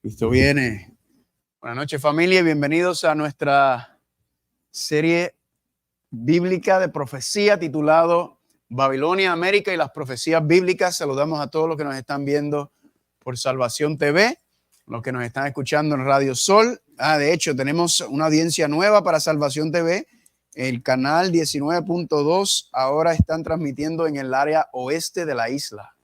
Cristo viene. Buenas noches, familia, y bienvenidos a nuestra serie bíblica de profecía titulado Babilonia, América y las profecías bíblicas. Saludamos a todos los que nos están viendo por Salvación TV, los que nos están escuchando en Radio Sol. De hecho, tenemos una audiencia nueva para Salvación TV. El canal 19.2 ahora están transmitiendo en el área oeste de la isla.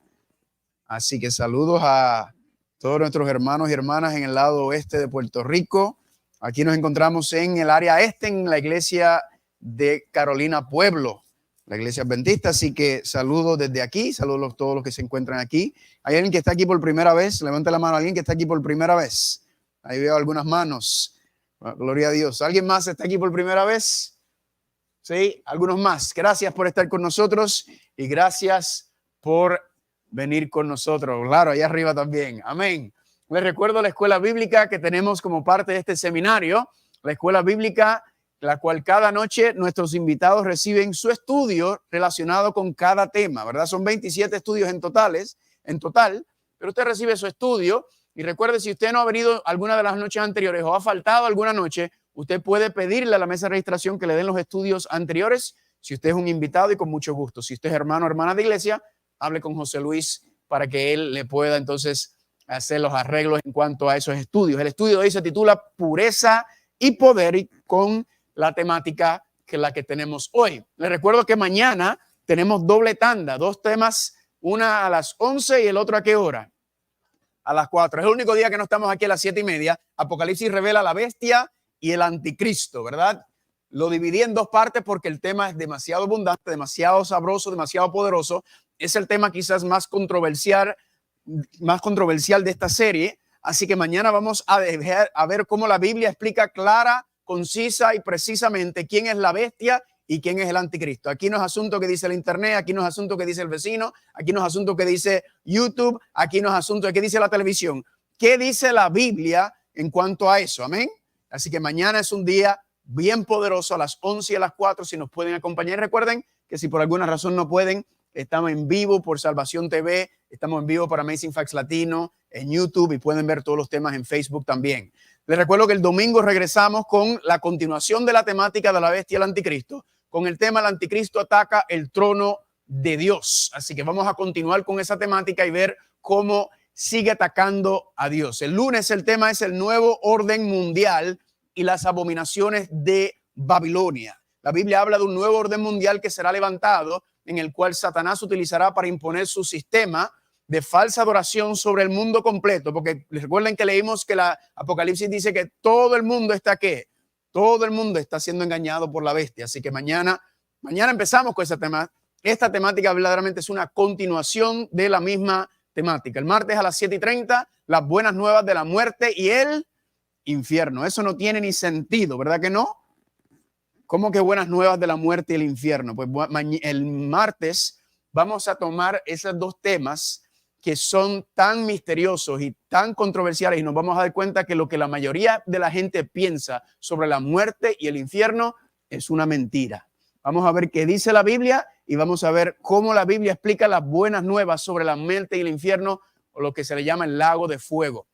Así que saludos a todos nuestros hermanos y hermanas en el lado oeste de Puerto Rico. Aquí nos encontramos en el área este, en la iglesia de Carolina Pueblo, la iglesia adventista. Así que saludos desde aquí, saludos a todos los que se encuentran aquí. ¿Hay alguien que está aquí por primera vez? Levante la mano, alguien que está aquí por primera vez. Ahí veo algunas manos. Gloria a Dios. ¿Alguien más está aquí por primera vez? Sí, algunos más. Gracias por estar con nosotros y gracias por venir con nosotros. Claro, allá arriba también. Amén. Les recuerdo la escuela bíblica que tenemos como parte de este seminario. La escuela bíblica, la cual cada noche nuestros invitados reciben su estudio relacionado con cada tema, ¿verdad? Son 27 estudios en total, pero usted recibe su estudio. Y recuerde, si usted no ha venido alguna de las noches anteriores o ha faltado alguna noche, usted puede pedirle a la mesa de registración que le den los estudios anteriores si usted es un invitado, y con mucho gusto. Si usted es hermano o hermana de iglesia, hable con José Luis para que él le pueda entonces hacer los arreglos en cuanto a esos estudios. El estudio de hoy se titula Pureza y Poder, y con la temática que la que tenemos hoy. Les recuerdo que mañana tenemos doble tanda, dos temas, una a las 11 y el otro ¿a qué hora? A las 4. Es el único día que no estamos aquí a las 7:30. Apocalipsis revela la bestia y el anticristo, ¿verdad? Lo dividí en dos partes porque el tema es demasiado abundante, demasiado sabroso, demasiado poderoso. Es el tema quizás más controversial de esta serie. Así que mañana vamos a ver cómo la Biblia explica clara, concisa y precisamente quién es la bestia y quién es el anticristo. Aquí no es asunto que dice el internet, aquí no es asunto que dice el vecino, aquí no es asunto que dice YouTube, aquí no es asunto de qué dice la televisión. ¿Qué dice la Biblia en cuanto a eso? Amén. Así que mañana es un día bien poderoso a las 11 y a las 4 si nos pueden acompañar. Recuerden que si por alguna razón no pueden, estamos en vivo por Salvación TV, estamos en vivo por Amazing Facts Latino, en YouTube, y pueden ver todos los temas en Facebook también. Les recuerdo que el domingo regresamos con la continuación de la temática de la bestia y el anticristo, con el tema El anticristo ataca el trono de Dios. Así que vamos a continuar con esa temática y ver cómo sigue atacando a Dios. El lunes el tema es el nuevo orden mundial y las abominaciones de Babilonia. La Biblia habla de un nuevo orden mundial que será levantado, en el cual Satanás utilizará para imponer su sistema de falsa adoración sobre el mundo completo, porque recuerden que leímos que la Apocalipsis dice que todo el mundo está ¿qué? Todo el mundo está siendo engañado por la bestia. Así que mañana empezamos con ese tema. Esta temática verdaderamente es una continuación de la misma temática. El martes a las 7:30, las buenas nuevas de la muerte y el infierno. Eso no tiene ni sentido, ¿verdad que no? ¿Cómo que buenas nuevas de la muerte y el infierno? Pues el martes vamos a tomar esos dos temas que son tan misteriosos y tan controversiales, y nos vamos a dar cuenta que lo que la mayoría de la gente piensa sobre la muerte y el infierno es una mentira. Vamos a ver qué dice la Biblia y vamos a ver cómo la Biblia explica las buenas nuevas sobre la muerte y el infierno, o lo que se le llama el lago de fuego.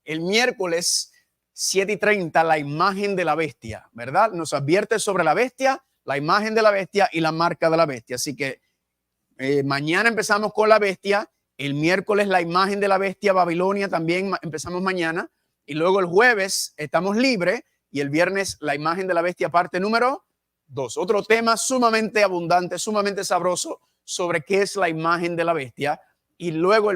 El miércoles 7:30, la imagen de la bestia, ¿verdad? Nos advierte sobre la bestia, la imagen de la bestia y la marca de la bestia. Así que mañana empezamos con la bestia, el miércoles la imagen de la bestia, Babilonia, también empezamos mañana, y luego el jueves estamos libres, y el viernes la imagen de la bestia, parte número 2. Otro tema sumamente abundante, sumamente sabroso sobre qué es la imagen de la bestia. Y luego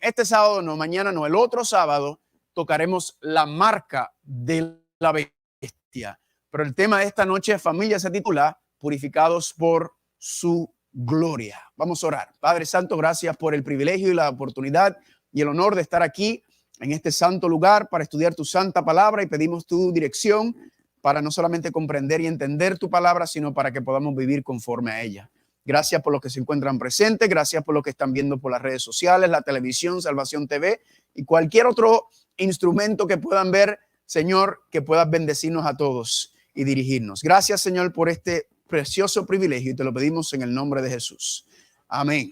este sábado no, mañana no, el otro sábado tocaremos la marca de la bestia. Pero el tema de esta noche, familia, se titula Purificados por su gloria. Vamos a orar. Padre Santo, gracias por el privilegio y la oportunidad y el honor de estar aquí en este santo lugar para estudiar tu santa palabra, y pedimos tu dirección para no solamente comprender y entender tu palabra, sino para que podamos vivir conforme a ella. Gracias por los que se encuentran presentes, gracias por los que están viendo por las redes sociales, la televisión, Salvación TV y cualquier otro instrumento que puedan ver, Señor, que puedas bendecirnos a todos y dirigirnos. Gracias, Señor, por este precioso privilegio, y te lo pedimos en el nombre de Jesús. Amén.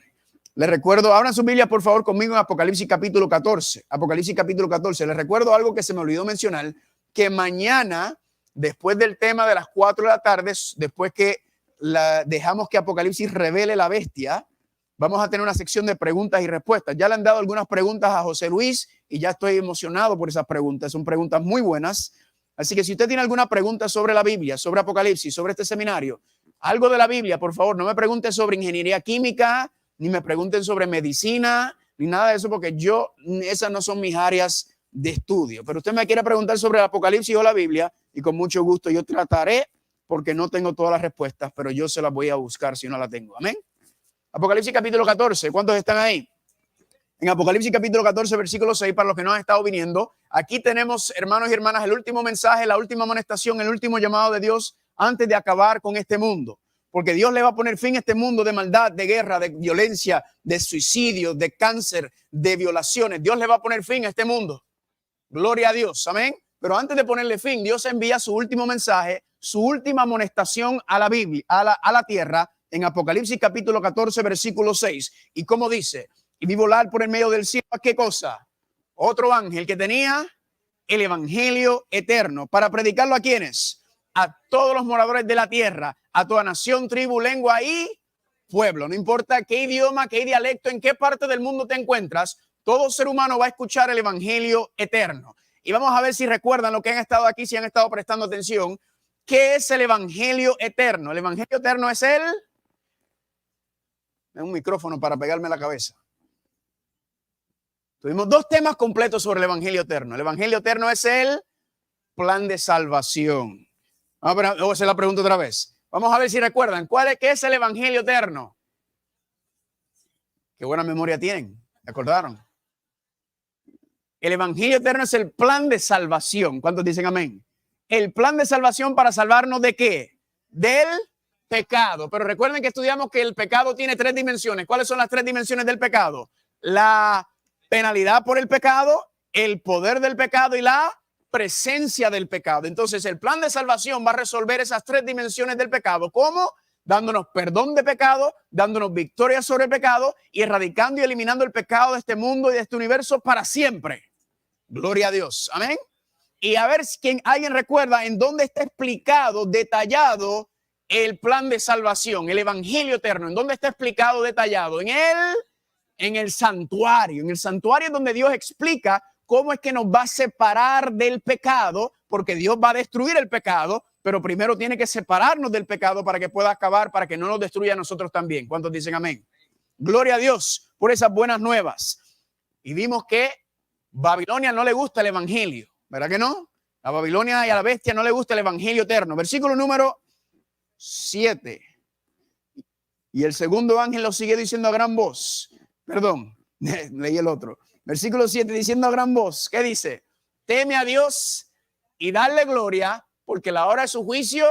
Les recuerdo, abran su Biblia por favor conmigo en Apocalipsis capítulo 14. Apocalipsis capítulo 14. Les recuerdo algo que se me olvidó mencionar, que mañana, después del tema de las 4 de la tarde, después que dejamos que Apocalipsis revele la bestia, vamos a tener una sección de preguntas y respuestas. Ya le han dado algunas preguntas a José Luis y ya estoy emocionado por esas preguntas. Son preguntas muy buenas. Así que si usted tiene alguna pregunta sobre la Biblia, sobre Apocalipsis, sobre este seminario, algo de la Biblia, por favor, no me pregunte sobre ingeniería química, ni me pregunten sobre medicina, ni nada de eso, porque esas no son mis áreas de estudio. Pero usted me quiere preguntar sobre el Apocalipsis o la Biblia, y con mucho gusto yo trataré, porque no tengo todas las respuestas, pero yo se las voy a buscar si no la tengo. Amén. Apocalipsis capítulo 14. ¿Cuántos están ahí? En Apocalipsis capítulo 14, versículo 6, para los que no han estado viniendo, aquí tenemos, hermanos y hermanas, el último mensaje, la última amonestación, el último llamado de Dios antes de acabar con este mundo. Porque Dios le va a poner fin a este mundo de maldad, de guerra, de violencia, de suicidio, de cáncer, de violaciones. Dios le va a poner fin a este mundo. Gloria a Dios. Amén. Pero antes de ponerle fin, Dios envía su último mensaje, su última amonestación a la Biblia, a la tierra, en Apocalipsis capítulo 14, versículo 6. Y como dice, y vi volar por el medio del cielo, ¿qué cosa? Otro ángel que tenía el evangelio eterno. ¿Para predicarlo a quiénes? A todos los moradores de la tierra, a toda nación, tribu, lengua y pueblo. No importa qué idioma, qué dialecto, en qué parte del mundo te encuentras, todo ser humano va a escuchar el evangelio eterno. Y vamos a ver si recuerdan lo que han estado aquí, si han estado prestando atención. ¿Qué es el evangelio eterno? El evangelio eterno es un micrófono para pegarme a la cabeza. Tuvimos 2 temas completos sobre el evangelio eterno. El evangelio eterno es el plan de salvación. Vamos a hacer la pregunta otra vez. Vamos a ver si recuerdan. ¿Qué es el evangelio eterno? Qué buena memoria tienen. ¿Me acordaron? El evangelio eterno es el plan de salvación. ¿Cuántos dicen amén? El plan de salvación para salvarnos ¿de qué? Del pecado. Pero recuerden que estudiamos que el pecado tiene 3 dimensiones. ¿Cuáles son las 3 dimensiones del pecado? La penalidad por el pecado, el poder del pecado y la presencia del pecado. Entonces el plan de salvación va a resolver esas 3 dimensiones del pecado. ¿Cómo? Dándonos perdón de pecado, dándonos victoria sobre el pecado y erradicando y eliminando el pecado de este mundo y de este universo para siempre. Gloria a Dios. Amén. Y a ver si alguien recuerda en dónde está explicado, detallado el plan de salvación, el evangelio eterno. ¿En dónde está explicado, detallado? En el santuario. En el santuario es donde Dios explica cómo es que nos va a separar del pecado, porque Dios va a destruir el pecado, pero primero tiene que separarnos del pecado para que pueda acabar, para que no nos destruya a nosotros también. ¿Cuántos dicen amén? Gloria a Dios por esas buenas nuevas. Y vimos que Babilonia no le gusta el evangelio, ¿verdad que no? A Babilonia y a la bestia no le gusta el evangelio eterno. Versículo número 7. Y el segundo ángel lo sigue diciendo a gran voz. Perdón, leí el otro. Versículo 7 diciendo a gran voz, ¿qué dice? Teme a Dios y darle gloria, porque la hora de su juicio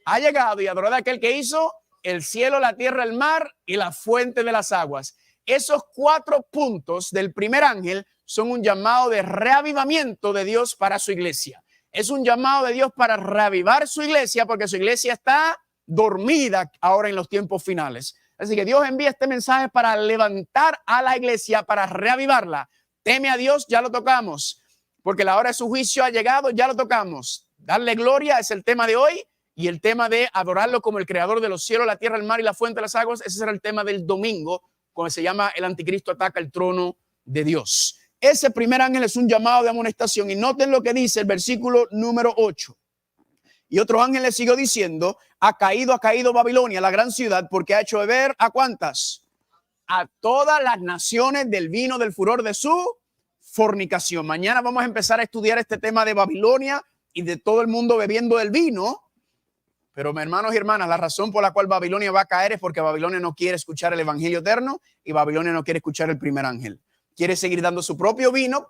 ha llegado, y adorad a aquel que hizo el cielo, la tierra, el mar y la fuente de las aguas. Esos 4 puntos del primer ángel son un llamado de reavivamiento de Dios para su iglesia. Es un llamado de Dios para reavivar su iglesia, porque su iglesia está dormida ahora en los tiempos finales. Así que Dios envía este mensaje para levantar a la iglesia, para reavivarla. Teme a Dios, ya lo tocamos, porque la hora de su juicio ha llegado, ya lo tocamos. Darle gloria es el tema de hoy, y el tema de adorarlo como el creador de los cielos, la tierra, el mar y la fuente de las aguas, ese será el tema del domingo, cuando se llama el anticristo ataca el trono de Dios. Ese primer ángel es un llamado de amonestación, y noten lo que dice el versículo número 8. Y otro ángel le siguió diciendo, ha caído Babilonia, la gran ciudad, porque ha hecho beber ¿a cuántas? A todas las naciones del vino del furor de su fornicación. Mañana vamos a empezar a estudiar este tema de Babilonia y de todo el mundo bebiendo del vino. Pero, hermanos y hermanas, la razón por la cual Babilonia va a caer es porque Babilonia no quiere escuchar el evangelio eterno y Babilonia no quiere escuchar el primer ángel. Quiere seguir dando su propio vino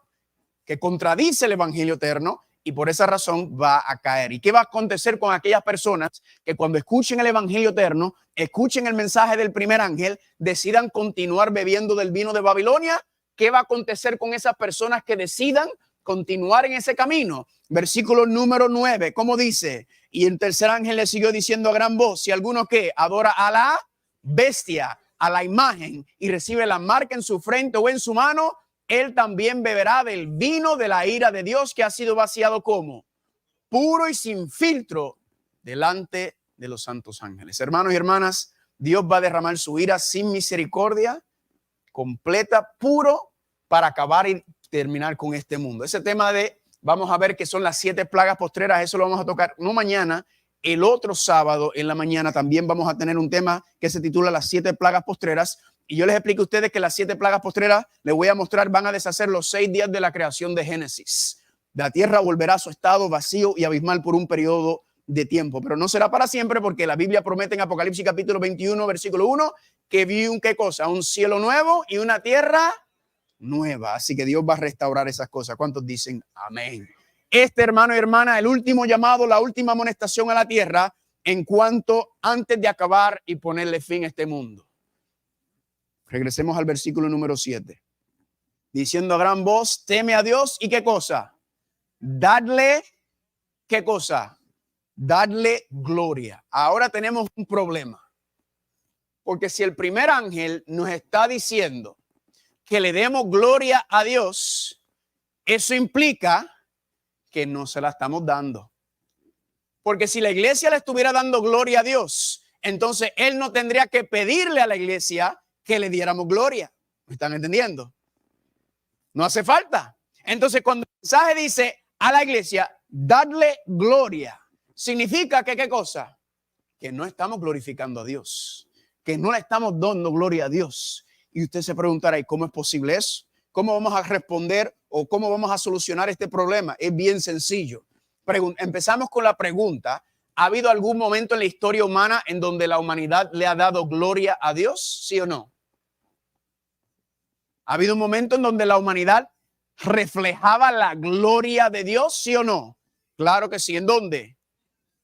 que contradice el evangelio eterno, y por esa razón va a caer. ¿Y qué va a acontecer con aquellas personas que cuando escuchen el evangelio eterno, escuchen el mensaje del primer ángel, decidan continuar bebiendo del vino de Babilonia? ¿Qué va a acontecer con esas personas que decidan continuar en ese camino? Versículo número 9, ¿cómo dice? Y el tercer ángel le siguió diciendo a gran voz, si alguno que adora a la bestia, a la imagen y recibe la marca en su frente o en su mano, él también beberá del vino de la ira de Dios que ha sido vaciado como puro y sin filtro delante de los santos ángeles. Hermanos y hermanas, Dios va a derramar su ira sin misericordia, completa, puro, para acabar y terminar con este mundo. Ese tema vamos a ver que son las 7 plagas postreras, eso lo vamos a tocar no mañana, el otro sábado en la mañana también vamos a tener un tema que se titula las 7 plagas postreras. Y yo les explico a ustedes que las 7 plagas postreras, les voy a mostrar, van a deshacer los 6 días de la creación de Génesis. La tierra volverá a su estado vacío y abismal por un periodo de tiempo, pero no será para siempre, porque la Biblia promete en Apocalipsis capítulo 21, versículo 1, que vi ¿qué cosa? Un cielo nuevo y una tierra nueva. Así que Dios va a restaurar esas cosas. ¿Cuántos dicen amén? Hermano y hermana, el último llamado, la última amonestación a la tierra en cuanto antes de acabar y ponerle fin a este mundo. Regresemos al versículo número 7. Diciendo a gran voz, teme a Dios y ¿qué cosa? Dadle, ¿qué cosa? Dadle gloria. Ahora tenemos un problema. Porque si el primer ángel nos está diciendo que le demos gloria a Dios, eso implica que no se la estamos dando. Porque si la iglesia le estuviera dando gloria a Dios, entonces él no tendría que pedirle a la iglesia que le diéramos gloria. ¿Me están entendiendo? No hace falta. Entonces cuando el mensaje dice a la iglesia, dadle gloria, significa que ¿qué cosa? Que no estamos glorificando a Dios, que no le estamos dando gloria a Dios. Y usted se preguntará, ¿y cómo es posible eso? ¿Cómo vamos a responder o cómo vamos a solucionar este problema? Es bien sencillo. Empezamos con la pregunta, ¿ha habido algún momento en la historia humana en donde la humanidad le ha dado gloria a Dios? ¿Sí o no? ¿Ha habido un momento en donde la humanidad reflejaba la gloria de Dios? ¿Sí o no? Claro que sí. ¿En dónde?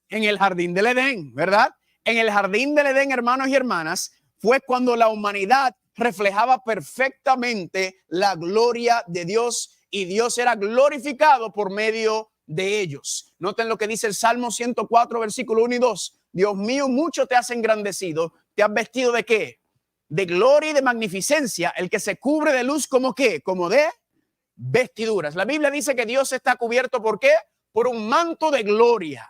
En el jardín del Edén, ¿verdad? En el jardín del Edén, hermanos y hermanas, fue cuando la humanidad reflejaba perfectamente la gloria de Dios y Dios era glorificado por medio de ellos. Noten lo que dice el Salmo 104, versículo 1 y 2. Dios mío, mucho te has engrandecido. ¿Te has vestido de qué? De gloria y de magnificencia. El que se cubre de luz, ¿como qué? Como de vestiduras. La Biblia dice que Dios está cubierto, ¿por qué? Por un manto de gloria.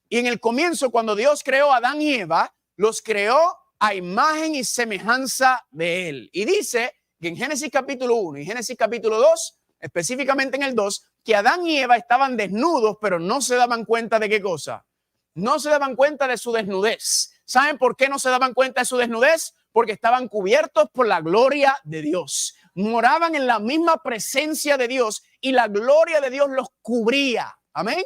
Y en el comienzo, cuando Dios creó a Adán y Eva, los creó a imagen y semejanza de él. Y dice que en Génesis capítulo 1 y Génesis capítulo 2, específicamente en el 2, que Adán y Eva estaban desnudos, pero no se daban cuenta de qué cosa. No se daban cuenta de su desnudez. ¿Saben por qué no se daban cuenta de su desnudez? Porque estaban cubiertos por la gloria de Dios. Moraban en la misma presencia de Dios y la gloria de Dios los cubría. Amén.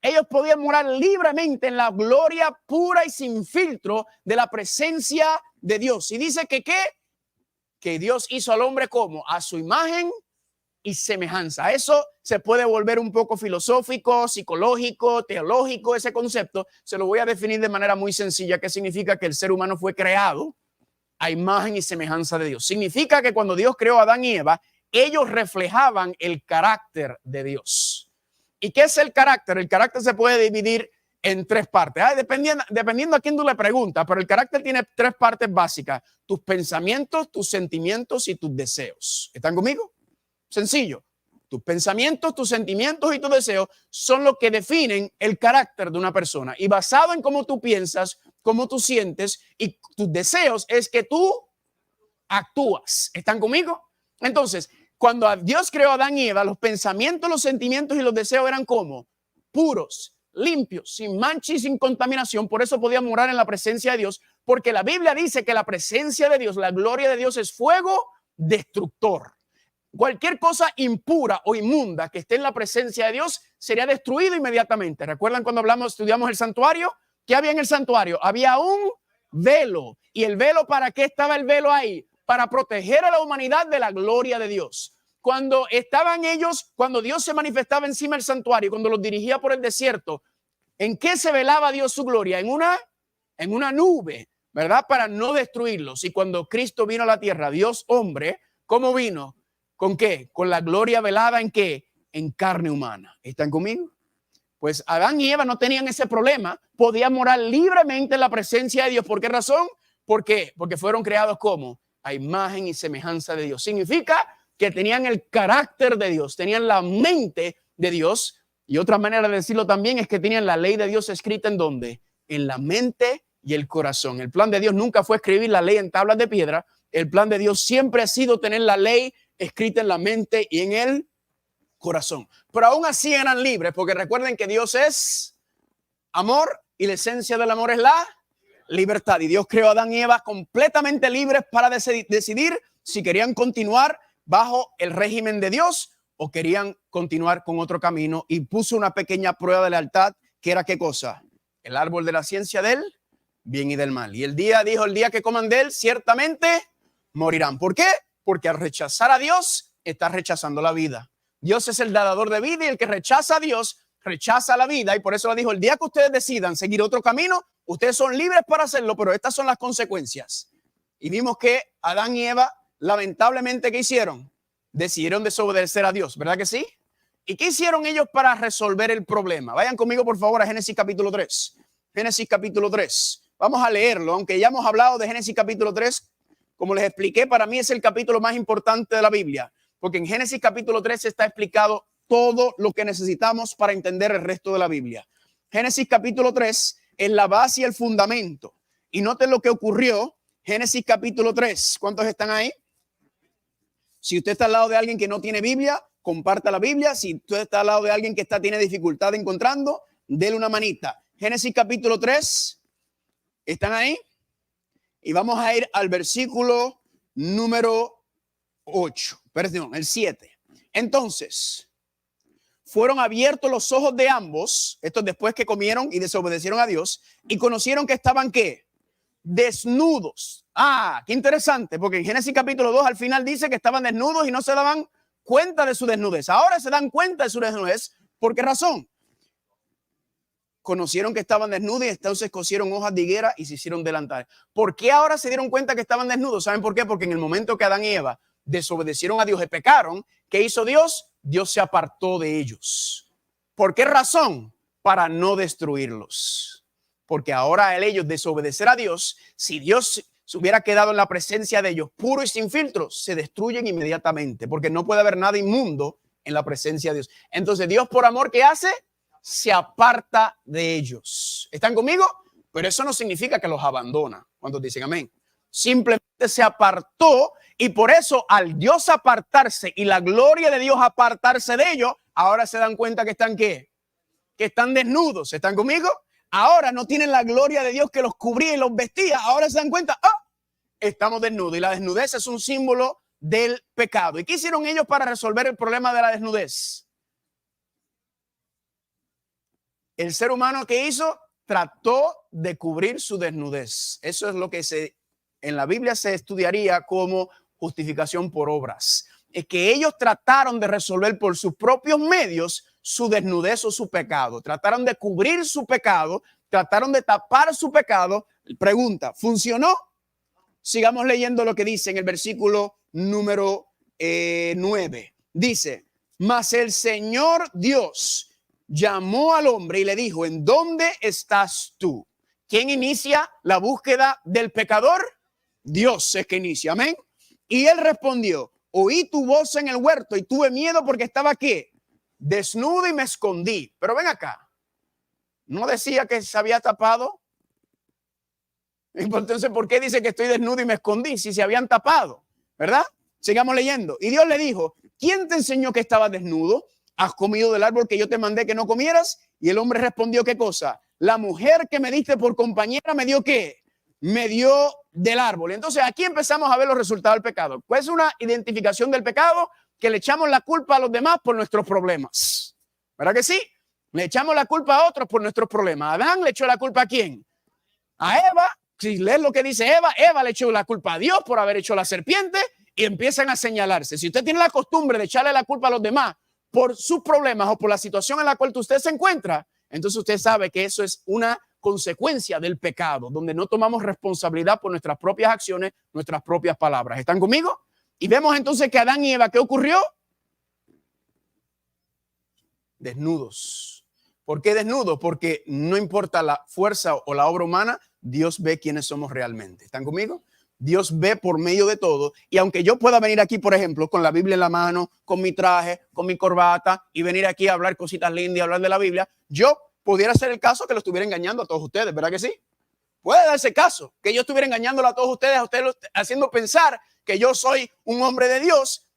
Ellos podían morar libremente en la gloria pura y sin filtro de la presencia de Dios. Y dice que ¿qué? Que Dios hizo al hombre como a su imagen y semejanza. Eso se puede volver un poco filosófico, psicológico, teológico, ese concepto. Se lo voy a definir de manera muy sencilla, que significa que el ser humano fue creado a imagen y semejanza de Dios. Significa que cuando Dios creó a Adán y Eva, ellos reflejaban el carácter de Dios. ¿Y qué es el carácter? El carácter se puede dividir en 3 partes. Dependiendo a quién tú le preguntas, pero el carácter tiene 3 partes básicas. Tus pensamientos, tus sentimientos y tus deseos. ¿Están conmigo? Sencillo. Tus pensamientos, tus sentimientos y tus deseos son lo que definen el carácter de una persona. Y basado en cómo tú piensas, cómo tú sientes y tus deseos es que tú actúas. ¿Están conmigo? Entonces, cuando Dios creó a Adán y Eva, los pensamientos, los sentimientos y los deseos eran como puros, limpios, sin mancha y sin contaminación. Por eso podían morar en la presencia de Dios, porque la Biblia dice que la presencia de Dios, la gloria de Dios es fuego destructor. Cualquier cosa impura o inmunda que esté en la presencia de Dios sería destruido inmediatamente. ¿Recuerdan cuando estudiamos el santuario? ¿Qué había en el santuario? Había un velo. ¿Y el velo para qué estaba el velo ahí? Para proteger a la humanidad de la gloria de Dios. Cuando estaban ellos, cuando Dios se manifestaba encima del santuario, cuando los dirigía por el desierto, ¿en qué se velaba Dios su gloria? En una nube, ¿verdad? Para no destruirlos. Y cuando Cristo vino a la tierra, Dios hombre, ¿cómo vino? ¿Con qué? Con la gloria velada ¿en qué? En carne humana. ¿Están conmigo? Pues Adán y Eva no tenían ese problema. Podían morar libremente en la presencia de Dios. ¿Por qué razón? ¿Por qué? Porque fueron creados como a imagen y semejanza de Dios. Significa que tenían el carácter de Dios, tenían la mente de Dios. Y otra manera de decirlo también es que tenían la ley de Dios escrita ¿en dónde? En la mente y el corazón. El plan de Dios nunca fue escribir la ley en tablas de piedra. El plan de Dios siempre ha sido tener la ley escrita en la mente y en el corazón. Pero aún así eran libres, porque recuerden que Dios es amor y la esencia del amor es la libertad. Y Dios creó a Adán y Eva completamente libres para decidir si querían continuar bajo el régimen de Dios o querían continuar con otro camino, y puso una pequeña prueba de lealtad, que era ¿qué cosa? El árbol de la ciencia del bien y del mal. Y el día que coman de él, ciertamente morirán. ¿Por qué? Porque al rechazar a Dios, está rechazando la vida. Dios es el dador de vida, y el que rechaza a Dios, rechaza la vida. Y por eso le dijo, el día que ustedes decidan seguir otro camino, ustedes son libres para hacerlo, pero estas son las consecuencias. Y vimos que Adán y Eva, lamentablemente, ¿qué hicieron? Decidieron desobedecer a Dios, ¿verdad que sí? ¿Y qué hicieron ellos para resolver el problema? Vayan conmigo, por favor, a Génesis capítulo 3. Génesis capítulo 3. Vamos a leerlo, aunque ya hemos hablado de Génesis capítulo 3. Como les expliqué, para mí es el capítulo más importante de la Biblia, porque en Génesis capítulo 3 está explicado todo lo que necesitamos para entender el resto de la Biblia. Génesis capítulo 3 es la base y el fundamento. Y noten lo que ocurrió. Génesis capítulo 3. ¿Cuántos están ahí? Si usted está al lado de alguien que no tiene Biblia, comparta la Biblia. Si usted está al lado de alguien que tiene dificultad encontrando, dele una manita. Génesis capítulo 3. ¿Están ahí? Y vamos a ir al versículo número 8. Perdón, el 7. Entonces, fueron abiertos los ojos de ambos, estos después que comieron y desobedecieron a Dios, y conocieron que estaban, ¿qué? Desnudos. Qué interesante, porque en Génesis capítulo 2 al final dice que estaban desnudos y no se daban cuenta de su desnudez. Ahora se dan cuenta de su desnudez. ¿Por qué razón? Conocieron que estaban desnudos y entonces cosieron hojas de higuera y se hicieron delantales. ¿Por qué ahora se dieron cuenta que estaban desnudos? ¿Saben por qué? Porque en el momento que Adán y Eva desobedecieron a Dios y pecaron, ¿qué hizo Dios? Dios se apartó de ellos. ¿Por qué razón? Para no destruirlos. Porque ahora al ellos desobedecer a Dios, si Dios se hubiera quedado en la presencia de ellos puro y sin filtros, se destruyen inmediatamente, porque no puede haber nada inmundo en la presencia de Dios. Entonces Dios, por amor, ¿qué hace? Se aparta de ellos. ¿Están conmigo? Pero eso no significa que los abandona. ¿Cuántos dicen amén? Simplemente se apartó, y por eso al Dios apartarse y la gloria de Dios apartarse de ellos, ahora se dan cuenta que están ¿qué? Que están desnudos. ¿Están conmigo? Ahora no tienen la gloria de Dios que los cubría y los vestía. Ahora se dan cuenta, estamos desnudos. Y la desnudez es un símbolo del pecado. ¿Y qué hicieron ellos para resolver el problema de la desnudez? El ser humano, ¿qué hizo? Trató de cubrir su desnudez. Eso es lo que en la Biblia se estudiaría como justificación por obras. Es que ellos trataron de resolver por sus propios medios su desnudez o su pecado. Trataron de cubrir su pecado, trataron de tapar su pecado. Pregunta, ¿funcionó? Sigamos leyendo lo que dice en el versículo número 9. Dice, mas el Señor Dios llamó al hombre y le dijo, ¿en dónde estás tú? ¿Quién inicia la búsqueda del pecador? Dios es que inicia, amén. Y él respondió, oí tu voz en el huerto y tuve miedo porque estaba ¿qué? Desnudo y me escondí. Pero ven acá, ¿no decía que se había tapado? Entonces, ¿por qué dice que estoy desnudo y me escondí si se habían tapado? ¿Verdad? Sigamos leyendo. Y Dios le dijo, ¿quién te enseñó que estabas desnudo? ¿Has comido del árbol que yo te mandé que no comieras? Y el hombre respondió, ¿qué cosa? La mujer que me diste por compañera me dio ¿qué? Me dio del árbol. Entonces aquí empezamos a ver los resultados del pecado. Pues es una identificación del pecado, que le echamos la culpa a los demás por nuestros problemas. ¿Verdad que sí? Le echamos la culpa a otros por nuestros problemas. Adán le echó la culpa ¿a quién? A Eva. Si lees lo que dice Eva, Eva le echó la culpa a Dios por haber hecho la serpiente, y empiezan a señalarse. Si usted tiene la costumbre de echarle la culpa a los demás por sus problemas o por la situación en la cual usted se encuentra, entonces usted sabe que eso es una consecuencia del pecado, donde no tomamos responsabilidad por nuestras propias acciones, nuestras propias palabras. ¿Están conmigo? Y vemos entonces que Adán y Eva, ¿qué ocurrió? Desnudos. ¿Por qué desnudos? Porque no importa la fuerza o la obra humana, Dios ve quiénes somos realmente. ¿Están conmigo? Dios ve por medio de todo. Y aunque yo pueda venir aquí, por ejemplo, con la Biblia en la mano, con mi traje, con mi corbata y venir aquí a hablar cositas lindas y hablar de la Biblia, yo pudiera ser el caso que lo estuviera engañando a todos ustedes, ¿verdad que sí? Puede darse caso que yo estuviera engañándolo a todos ustedes, haciendo pensar que yo soy un hombre de Dios.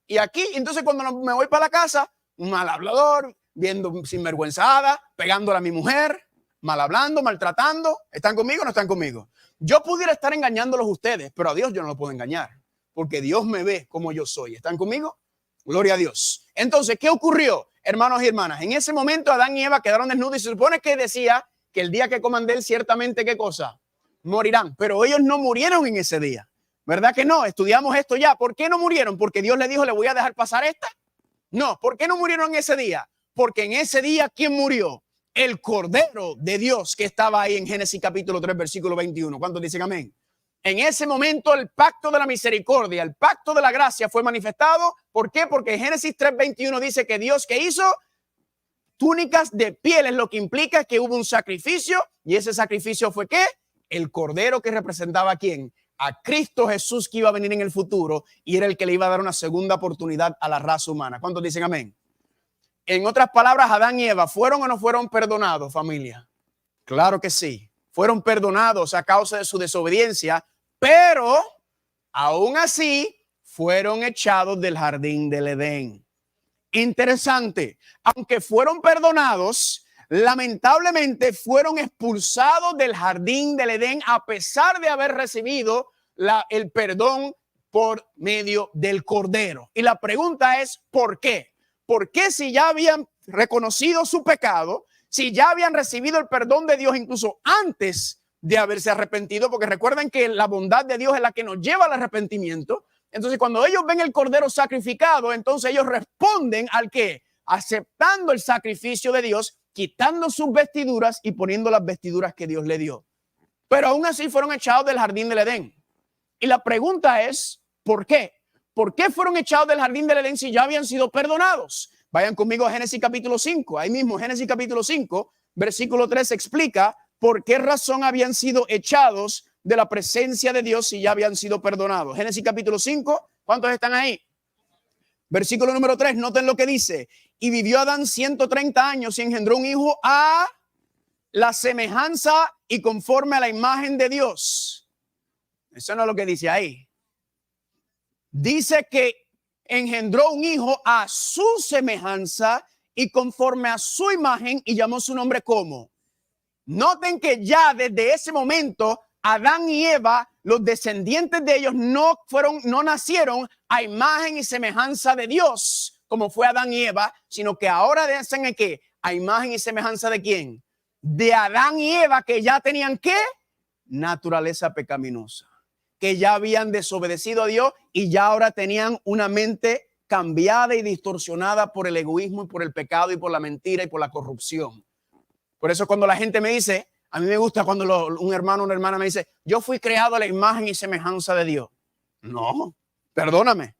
Y aquí, entonces cuando me voy para la casa, un mal hablador, viendo sinvergüenzada, pegándole a mi mujer, mal hablando, maltratando. ¿Están conmigo o no están conmigo? Yo pudiera estar engañándolos a ustedes, pero a Dios yo no lo puedo engañar, porque Dios me ve como yo soy. ¿Están conmigo? Gloria a Dios. Entonces, ¿qué ocurrió, hermanos y hermanas? En ese momento Adán y Eva quedaron desnudos y se supone que decía que el día que coman de él, ciertamente, ¿qué cosa? Morirán. Pero ellos no murieron en ese día. ¿Verdad que no? Estudiamos esto ya. ¿Por qué no murieron? Porque Dios le dijo, ¿le voy a dejar pasar esta? No. ¿Por qué no murieron en ese día? Porque en ese día, ¿quién murió? El Cordero de Dios que estaba ahí en Génesis capítulo 3, versículo 21. ¿Cuántos dicen amén? En ese momento el pacto de la misericordia, el pacto de la gracia fue manifestado. ¿Por qué? Porque Génesis 3:21 dice que Dios, ¿qué hizo? Túnicas de pieles, lo que implica que hubo un sacrificio. ¿Y ese sacrificio fue qué? El Cordero, que representaba ¿a quién? A Cristo Jesús, que iba a venir en el futuro y era el que le iba a dar una segunda oportunidad a la raza humana. ¿Cuántos dicen amén? En otras palabras, Adán y Eva, ¿fueron o no fueron perdonados, familia? Claro que sí. Fueron perdonados a causa de su desobediencia, pero aún así fueron echados del jardín del Edén. Interesante. Aunque fueron perdonados, lamentablemente fueron expulsados del jardín del Edén a pesar de haber recibido el perdón por medio del Cordero. Y la pregunta es, ¿por qué? ¿Por qué si ya habían reconocido su pecado, si ya habían recibido el perdón de Dios incluso antes de haberse arrepentido? Porque recuerden que la bondad de Dios es la que nos lleva al arrepentimiento. Entonces, cuando ellos ven el Cordero sacrificado, entonces ellos responden al ¿qué? Aceptando el sacrificio de Dios, quitando sus vestiduras y poniendo las vestiduras que Dios le dio. Pero aún así fueron echados del jardín del Edén. Y la pregunta es, ¿por qué? ¿Por qué fueron echados del jardín del Edén si ya habían sido perdonados? Vayan conmigo a Génesis capítulo 5. Ahí mismo, Génesis capítulo 5, versículo 3 explica por qué razón habían sido echados de la presencia de Dios si ya habían sido perdonados. Génesis capítulo 5, ¿cuántos están ahí? Versículo número 3, noten lo que dice. Y vivió Adán 130 años y engendró un hijo a la semejanza y conforme a la imagen de Dios. Eso no es lo que dice ahí. Dice que engendró un hijo a su semejanza y conforme a su imagen y llamó su nombre como. Noten que ya desde ese momento Adán y Eva, los descendientes de ellos no nacieron a imagen y semejanza de Dios, como fue Adán y Eva, sino que ahora dicen que a imagen y semejanza de quién? De Adán y Eva, que ya tenían ¿qué? Naturaleza pecaminosa, que ya habían desobedecido a Dios y ya ahora tenían una mente cambiada y distorsionada por el egoísmo y por el pecado y por la mentira y por la corrupción. Por eso cuando la gente me dice, a mí me gusta cuando un hermano o una hermana me dice, yo fui creado a la imagen y semejanza de Dios. No, perdóname.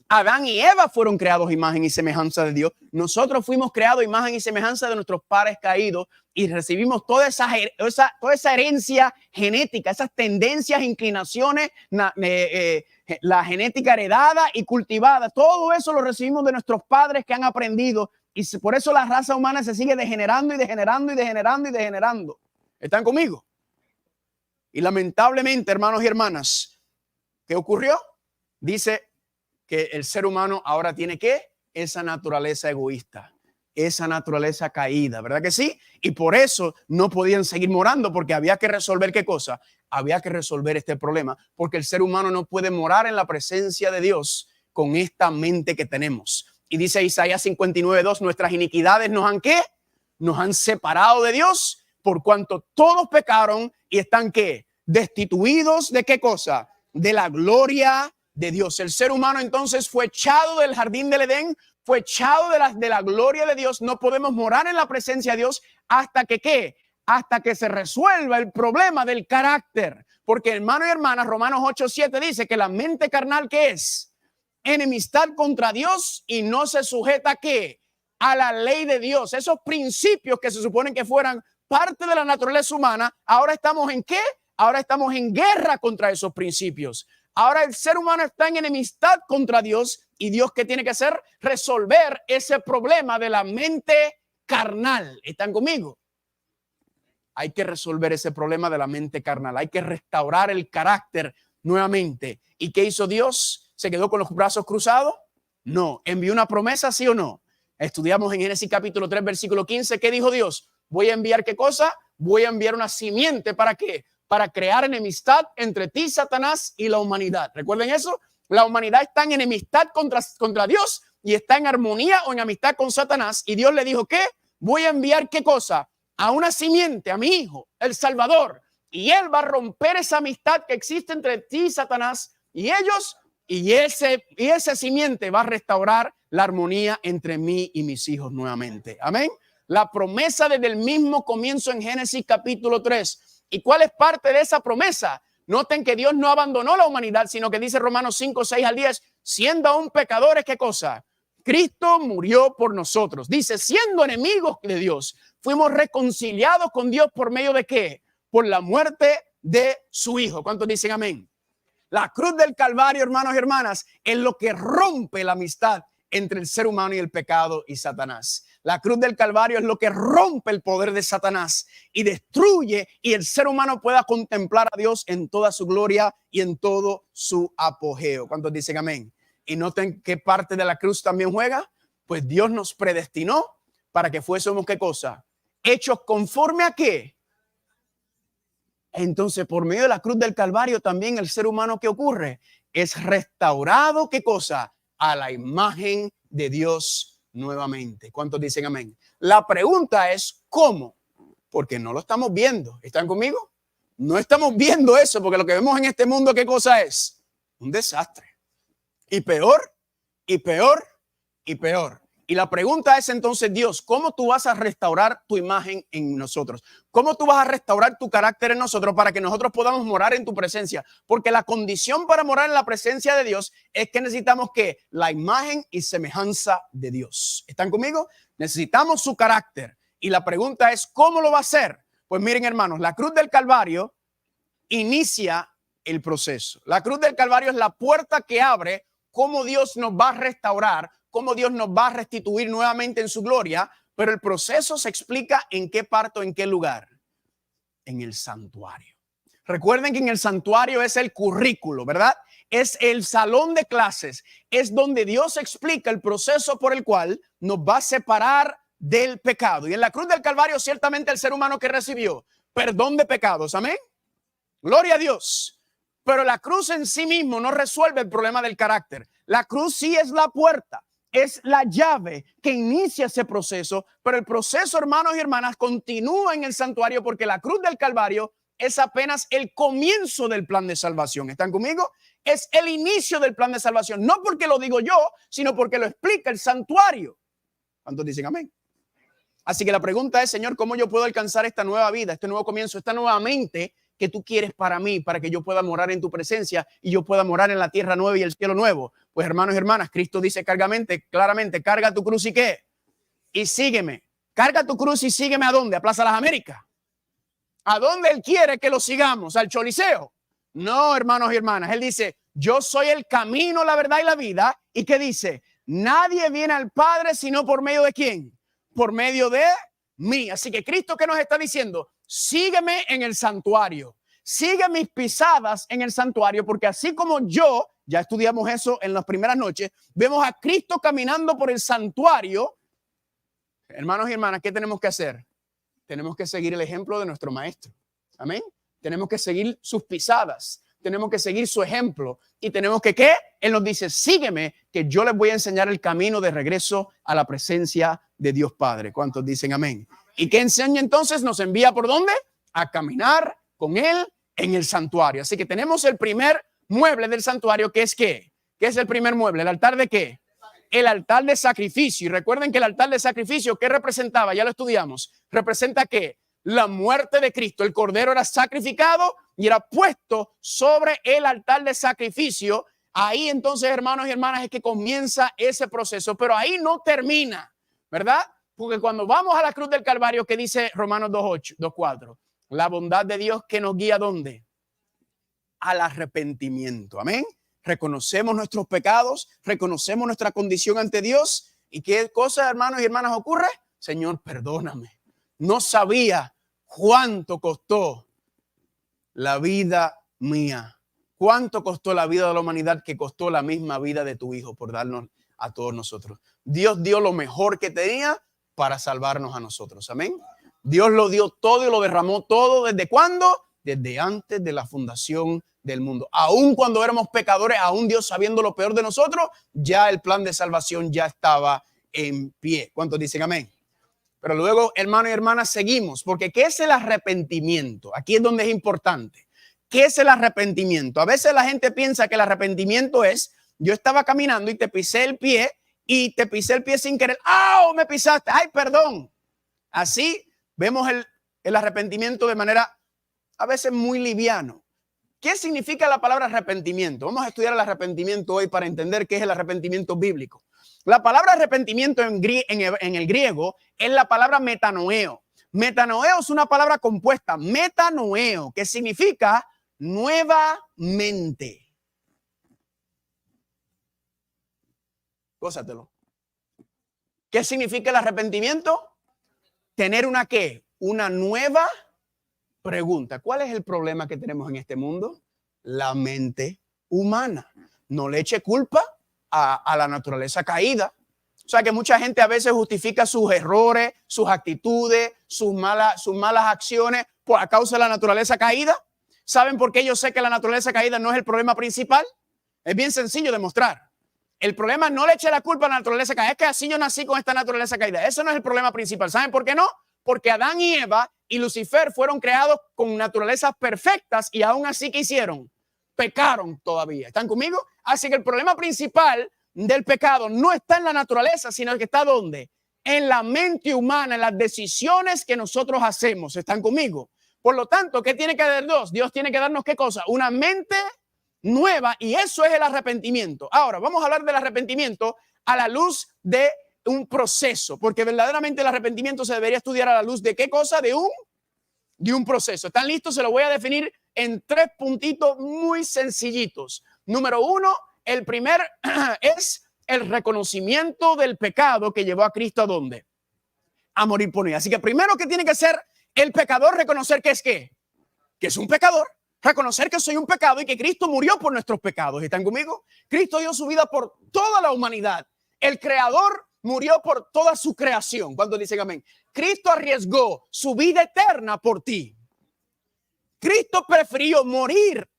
Adán y Eva fueron creados a imagen y semejanza de Dios. Nosotros fuimos creados a imagen y semejanza de nuestros padres caídos y recibimos toda esa herencia genética, esas tendencias, inclinaciones, la genética heredada y cultivada. Todo eso lo recibimos de nuestros padres que han aprendido y por eso la raza humana se sigue degenerando y degenerando y degenerando y degenerando. ¿Están conmigo? Y lamentablemente, hermanos y hermanas, ¿qué ocurrió? Dice que el ser humano ahora tiene ¿qué? Esa naturaleza egoísta, esa naturaleza caída, ¿verdad que sí? Y por eso no podían seguir morando, porque había que resolver ¿qué cosa? Había que resolver este problema, porque el ser humano no puede morar en la presencia de Dios con esta mente que tenemos. Y dice Isaías 59:2, nuestras iniquidades nos han ¿qué? Nos han separado de Dios, por cuanto todos pecaron y están ¿qué? Destituidos de ¿qué cosa? De la gloria de Dios. El ser humano entonces fue echado del jardín del Edén, fue echado de la gloria de Dios. No podemos morar en la presencia de Dios hasta que ¿qué? Hasta que se resuelva el problema del carácter. Porque hermanos y hermanas, Romanos 8:7 dice que la mente carnal ¿qué es? Enemistad contra Dios y no se sujeta ¿qué? A la ley de Dios. Esos principios que se suponen que fueran parte de la naturaleza humana, ahora estamos ¿en qué? ahora estamos en guerra contra esos principios. Ahora el ser humano está en enemistad contra Dios y Dios, ¿qué tiene que hacer? Resolver ese problema de la mente carnal. ¿Están conmigo? Hay que resolver ese problema de la mente carnal. Hay que restaurar el carácter nuevamente. ¿Y qué hizo Dios? ¿Se quedó con los brazos cruzados? No. ¿Envió una promesa, sí o no? Estudiamos en Génesis capítulo 3, versículo 15. ¿Qué dijo Dios? Voy a enviar, ¿qué cosa? Voy a enviar una simiente. ¿Para qué? Para crear enemistad entre ti, Satanás, y la humanidad. ¿Recuerden eso? La humanidad está en enemistad contra Dios y está en armonía o en amistad con Satanás. Y Dios le dijo, ¿qué? Voy a enviar, ¿qué cosa? A una simiente, a mi hijo, el Salvador. Y él va a romper esa amistad que existe entre ti, Satanás, y ellos. Y esa simiente va a restaurar la armonía entre mí y mis hijos nuevamente. Amén. La promesa desde el mismo comienzo en Génesis capítulo 3. ¿Y cuál es parte de esa promesa? Noten que Dios no abandonó la humanidad, sino que dice Romanos 5, 6 al 10, siendo aún pecadores, ¿qué cosa? Cristo murió por nosotros. Dice, siendo enemigos de Dios, fuimos reconciliados con Dios por medio de ¿qué? Por la muerte de su Hijo. ¿Cuántos dicen amén? La cruz del Calvario, hermanos y hermanas, es lo que rompe la amistad entre el ser humano y el pecado y Satanás. La cruz del Calvario es lo que rompe el poder de Satanás y destruye, y el ser humano pueda contemplar a Dios en toda su gloria y en todo su apogeo. ¿Cuántos dicen amén? Y noten qué parte de la cruz también juega. Pues Dios nos predestinó para que fuésemos, ¿qué cosa? Hechos conforme a qué. Entonces, por medio de la cruz del Calvario, también el ser humano, ¿qué ocurre? Es restaurado, ¿qué cosa? A la imagen de Dios nuevamente. ¿Cuántos dicen amén? La pregunta es, ¿cómo? Porque no lo estamos viendo. ¿Están conmigo? No estamos viendo eso, porque lo que vemos en este mundo, ¿qué cosa es? Un desastre. Y peor, y peor, y peor. Y la pregunta es entonces, Dios, ¿cómo tú vas a restaurar tu imagen en nosotros? ¿Cómo tú vas a restaurar tu carácter en nosotros para que nosotros podamos morar en tu presencia? Porque la condición para morar en la presencia de Dios es que necesitamos que la imagen y semejanza de Dios. ¿Están conmigo? Necesitamos su carácter. Y la pregunta es, ¿cómo lo va a hacer? Pues miren, hermanos, la cruz del Calvario inicia el proceso. La cruz del Calvario es la puerta que abre cómo Dios nos va a restaurar, cómo Dios nos va a restituir nuevamente en su gloria, pero el proceso se explica en qué parte, en qué lugar. En el santuario. Recuerden que en el santuario es el currículo, ¿verdad? Es el salón de clases, es donde Dios explica el proceso por el cual nos va a separar del pecado. Y en la cruz del Calvario, ciertamente el ser humano que recibió perdón de pecados, amén. Gloria a Dios. Pero la cruz en sí mismo no resuelve el problema del carácter. La cruz sí es la puerta. Es la llave que inicia ese proceso, pero el proceso, hermanos y hermanas, continúa en el santuario porque la cruz del Calvario es apenas el comienzo del plan de salvación. ¿Están conmigo? Es el inicio del plan de salvación, no porque lo digo yo, sino porque lo explica el santuario. ¿Cuántos dicen amén? Así que la pregunta es, Señor, ¿cómo yo puedo alcanzar esta nueva vida, este nuevo comienzo, esta nueva mente que tú quieres para mí, para que yo pueda morar en tu presencia y yo pueda morar en la tierra nueva y el cielo nuevo? Pues hermanos y hermanas, Cristo dice claramente, carga tu cruz y ¿qué? Y sígueme. Carga tu cruz y sígueme ¿a dónde? A Plaza Las Américas. ¿A dónde Él quiere que lo sigamos? ¿Al Choliseo? No, hermanos y hermanas. Él dice, yo soy el camino, la verdad y la vida. ¿Y qué dice? Nadie viene al Padre sino por medio de ¿quién? Por medio de mí. Así que Cristo, ¿qué nos está diciendo? Sígueme en el santuario. Sigue mis pisadas en el santuario, porque así como yo, ya estudiamos eso en las primeras noches, vemos a Cristo caminando por el santuario. Hermanos y hermanas, ¿qué tenemos que hacer? Tenemos que seguir el ejemplo de nuestro maestro. Amén. Tenemos que seguir sus pisadas. Tenemos que seguir su ejemplo. Y tenemos que, ¿qué? Él nos dice, sígueme, que yo les voy a enseñar el camino de regreso a la presencia de Dios Padre. ¿Cuántos dicen amén? ¿Y qué enseña entonces? Nos envía ¿por dónde? A caminar con Él en el santuario. Así que tenemos el primer mueble del santuario, que es ¿qué? ¿Qué es el primer mueble? ¿El altar de qué? El altar de sacrificio. Y recuerden que el altar de sacrificio, ¿qué representaba? Ya lo estudiamos. ¿Representa qué? La muerte de Cristo. El cordero era sacrificado y era puesto sobre el altar de sacrificio. Ahí entonces, hermanos y hermanas, es que comienza ese proceso. Pero ahí no termina, ¿verdad? Porque cuando vamos a la cruz del Calvario, ¿qué dice Romanos 2:8, 2:4? La bondad de Dios que nos guía ¿dónde? al arrepentimiento. Amén. Reconocemos nuestros pecados, reconocemos nuestra condición ante Dios. ¿Y qué cosa, hermanos y hermanas, ocurre? Señor, perdóname. No sabía cuánto costó la vida mía. ¿Cuánto costó la vida de la humanidad, que costó la misma vida de tu Hijo por darnos a todos nosotros? Dios dio lo mejor que tenía para salvarnos a nosotros. Amén. Dios lo dio todo y lo derramó todo. ¿Desde cuándo? Desde antes de la fundación del mundo. Aún cuando éramos pecadores, aún Dios sabiendo lo peor de nosotros, ya el plan de salvación ya estaba en pie. ¿Cuántos dicen amén? Pero luego, hermanos y hermanas, seguimos, porque ¿qué es el arrepentimiento? Aquí es donde es importante. ¿Qué es el arrepentimiento? A veces la gente piensa que el arrepentimiento es, yo estaba caminando y te pisé el pie sin querer. ¡Ah! Me pisaste. ¡Ay, perdón! Así vemos el arrepentimiento de manera a veces muy liviano. ¿Qué significa la palabra arrepentimiento? Vamos a estudiar el arrepentimiento hoy para entender qué es el arrepentimiento bíblico. La palabra arrepentimiento en el griego es la palabra metanoeo. Metanoeo es una palabra compuesta, metanoeo, que significa nuevamente. Gózatelo. ¿Qué significa el arrepentimiento? Tener una ¿qué? Una nueva pregunta. ¿Cuál es el problema que tenemos en este mundo? La mente humana. No le eche culpa a la naturaleza caída. O sea que mucha gente a veces justifica sus errores, sus actitudes, sus malas acciones por a causa de la naturaleza caída. ¿Saben por qué yo sé que la naturaleza caída no es el problema principal? Es bien sencillo de mostrar. El problema no le eche la culpa a la naturaleza caída. Es que así yo nací con esta naturaleza caída. Eso no es el problema principal. ¿Saben por qué no? Porque Adán y Eva y Lucifer fueron creados con naturalezas perfectas y aún así, ¿qué hicieron? Pecaron todavía. ¿Están conmigo? Así que el problema principal del pecado no está en la naturaleza, sino que está ¿dónde? En la mente humana, en las decisiones que nosotros hacemos. ¿Están conmigo? Por lo tanto, ¿qué tiene que dar Dios? Dios tiene que darnos ¿qué cosa? Una mente nueva, y eso es el arrepentimiento. Ahora, vamos a hablar del arrepentimiento a la luz de un proceso, porque verdaderamente el arrepentimiento se debería estudiar a la luz de ¿qué cosa? De un proceso. ¿Están listos? Se lo voy a definir en 3 puntitos muy sencillitos. Número 1, el primer es el reconocimiento del pecado que llevó a Cristo ¿a dónde? A morir por mí. Así que primero que tiene que hacer el pecador, reconocer que es ¿qué? Que es un pecador. Reconocer que soy un pecado y que Cristo murió por nuestros pecados. ¿Están conmigo? Cristo dio su vida por toda la humanidad. El creador murió por toda su creación. ¿Cuántos dicen amén? Cristo arriesgó su vida eterna por ti. Cristo prefirió morir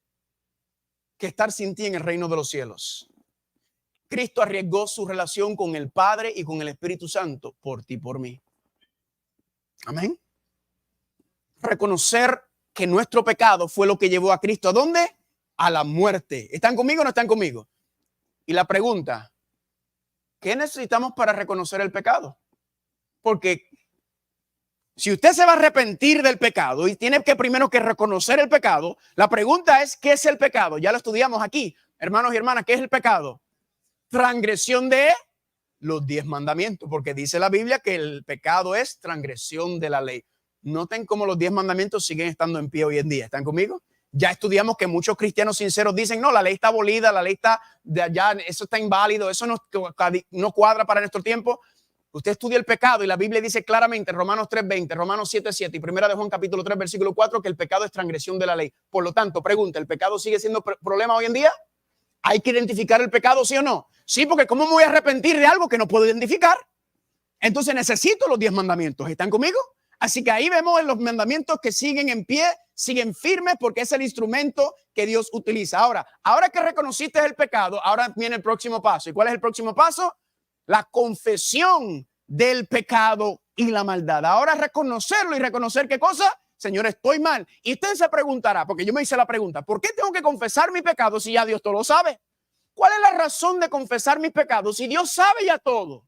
que estar sin ti en el reino de los cielos. Cristo arriesgó su relación con el Padre y con el Espíritu Santo por ti, por mí. Amén. Reconocer que nuestro pecado fue lo que llevó a Cristo ¿a dónde? A la muerte. ¿Están conmigo o no están conmigo? Y la pregunta, ¿qué necesitamos para reconocer el pecado? Porque si usted se va a arrepentir del pecado y tiene que primero que reconocer el pecado, la pregunta es, ¿qué es el pecado? Ya lo estudiamos aquí, hermanos y hermanas, ¿qué es el pecado? Transgresión de los 10 mandamientos, porque dice la Biblia que el pecado es transgresión de la ley. Noten cómo los 10 mandamientos siguen estando en pie hoy en día. ¿Están conmigo? Ya estudiamos que muchos cristianos sinceros dicen, no, la ley está abolida, la ley está, ya, eso está inválido, eso no cuadra para nuestro tiempo. Usted estudia el pecado y la Biblia dice claramente, Romanos 3:20, Romanos 7:7 y Primera de Juan capítulo 3, versículo 4, que el pecado es transgresión de la ley. Por lo tanto, pregunta, ¿el pecado sigue siendo problema hoy en día? ¿Hay que identificar el pecado, sí o no? Sí, porque ¿cómo me voy a arrepentir de algo que no puedo identificar? Entonces necesito los 10 mandamientos. ¿Están conmigo? Así que ahí vemos en los mandamientos que siguen en pie, siguen firmes, porque es el instrumento que Dios utiliza. Ahora que reconociste el pecado, ahora viene el próximo paso. ¿Y cuál es el próximo paso? La confesión del pecado y la maldad. Ahora reconocerlo y reconocer ¿qué cosa? Señor, estoy mal. Y usted se preguntará, porque yo me hice la pregunta, ¿por qué tengo que confesar mi pecado si ya Dios todo lo sabe? ¿Cuál es la razón de confesar mis pecados si Dios sabe ya todo?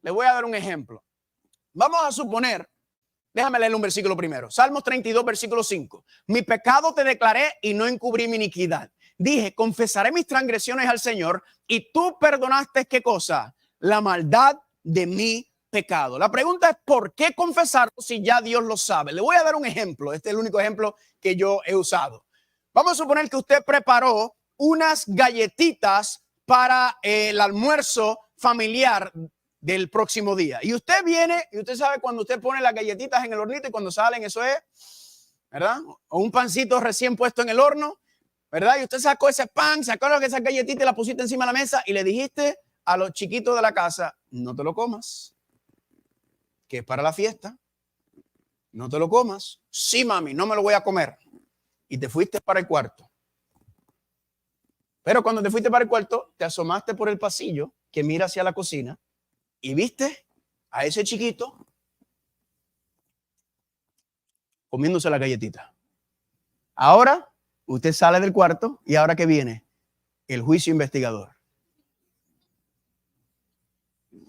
Le voy a dar un ejemplo. Vamos a suponer, déjame leer un versículo primero. Salmos 32, versículo 5. Mi pecado te declaré y no encubrí mi iniquidad. Dije, confesaré mis transgresiones al Señor y tú perdonaste ¿qué cosa? La maldad de mi pecado. La pregunta es, ¿por qué confesarlo si ya Dios lo sabe? Le voy a dar un ejemplo. Este es el único ejemplo que yo he usado. Vamos a suponer que usted preparó unas galletitas para el almuerzo familiar del próximo día. Y usted viene, y usted sabe cuando usted pone las galletitas en el hornito y cuando salen, eso es, ¿verdad? O un pancito recién puesto en el horno, ¿verdad? Y usted sacó ese pan, sacó esas galletitas y la pusiste encima de la mesa y le dijiste a los chiquitos de la casa, no te lo comas, que es para la fiesta. No te lo comas. Sí, mami, no me lo voy a comer. Y te fuiste para el cuarto. Pero cuando te fuiste para el cuarto, te asomaste por el pasillo que mira hacia la cocina y viste a ese chiquito comiéndose la galletita. Ahora usted sale del cuarto y ahora ¿qué viene? El juicio investigador.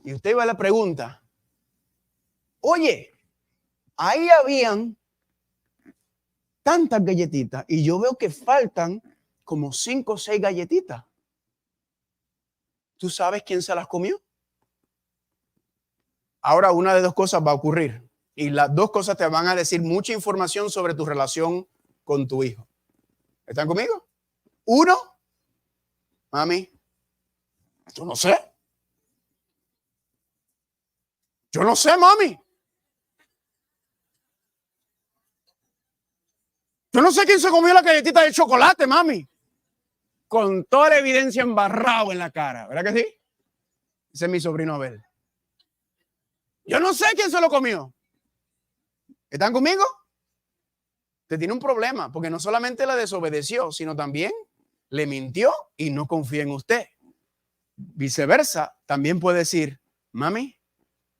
Y usted va a la pregunta, oye, ahí habían tantas galletitas y yo veo que faltan como 5 o 6 galletitas. ¿Tú sabes quién se las comió? Ahora una de dos cosas va a ocurrir y las dos cosas te van a decir mucha información sobre tu relación con tu hijo. ¿Están conmigo? Uno, mami, yo no sé. Yo no sé, mami. Yo no sé quién se comió la galletita de chocolate, mami. Con toda la evidencia embarrado en la cara. ¿Verdad que sí? Ese es mi sobrino Abel. Yo no sé quién se lo comió. ¿Están conmigo? Usted tiene un problema porque no solamente le desobedeció, sino también le mintió y no confía en usted. Viceversa, también puede decir, mami,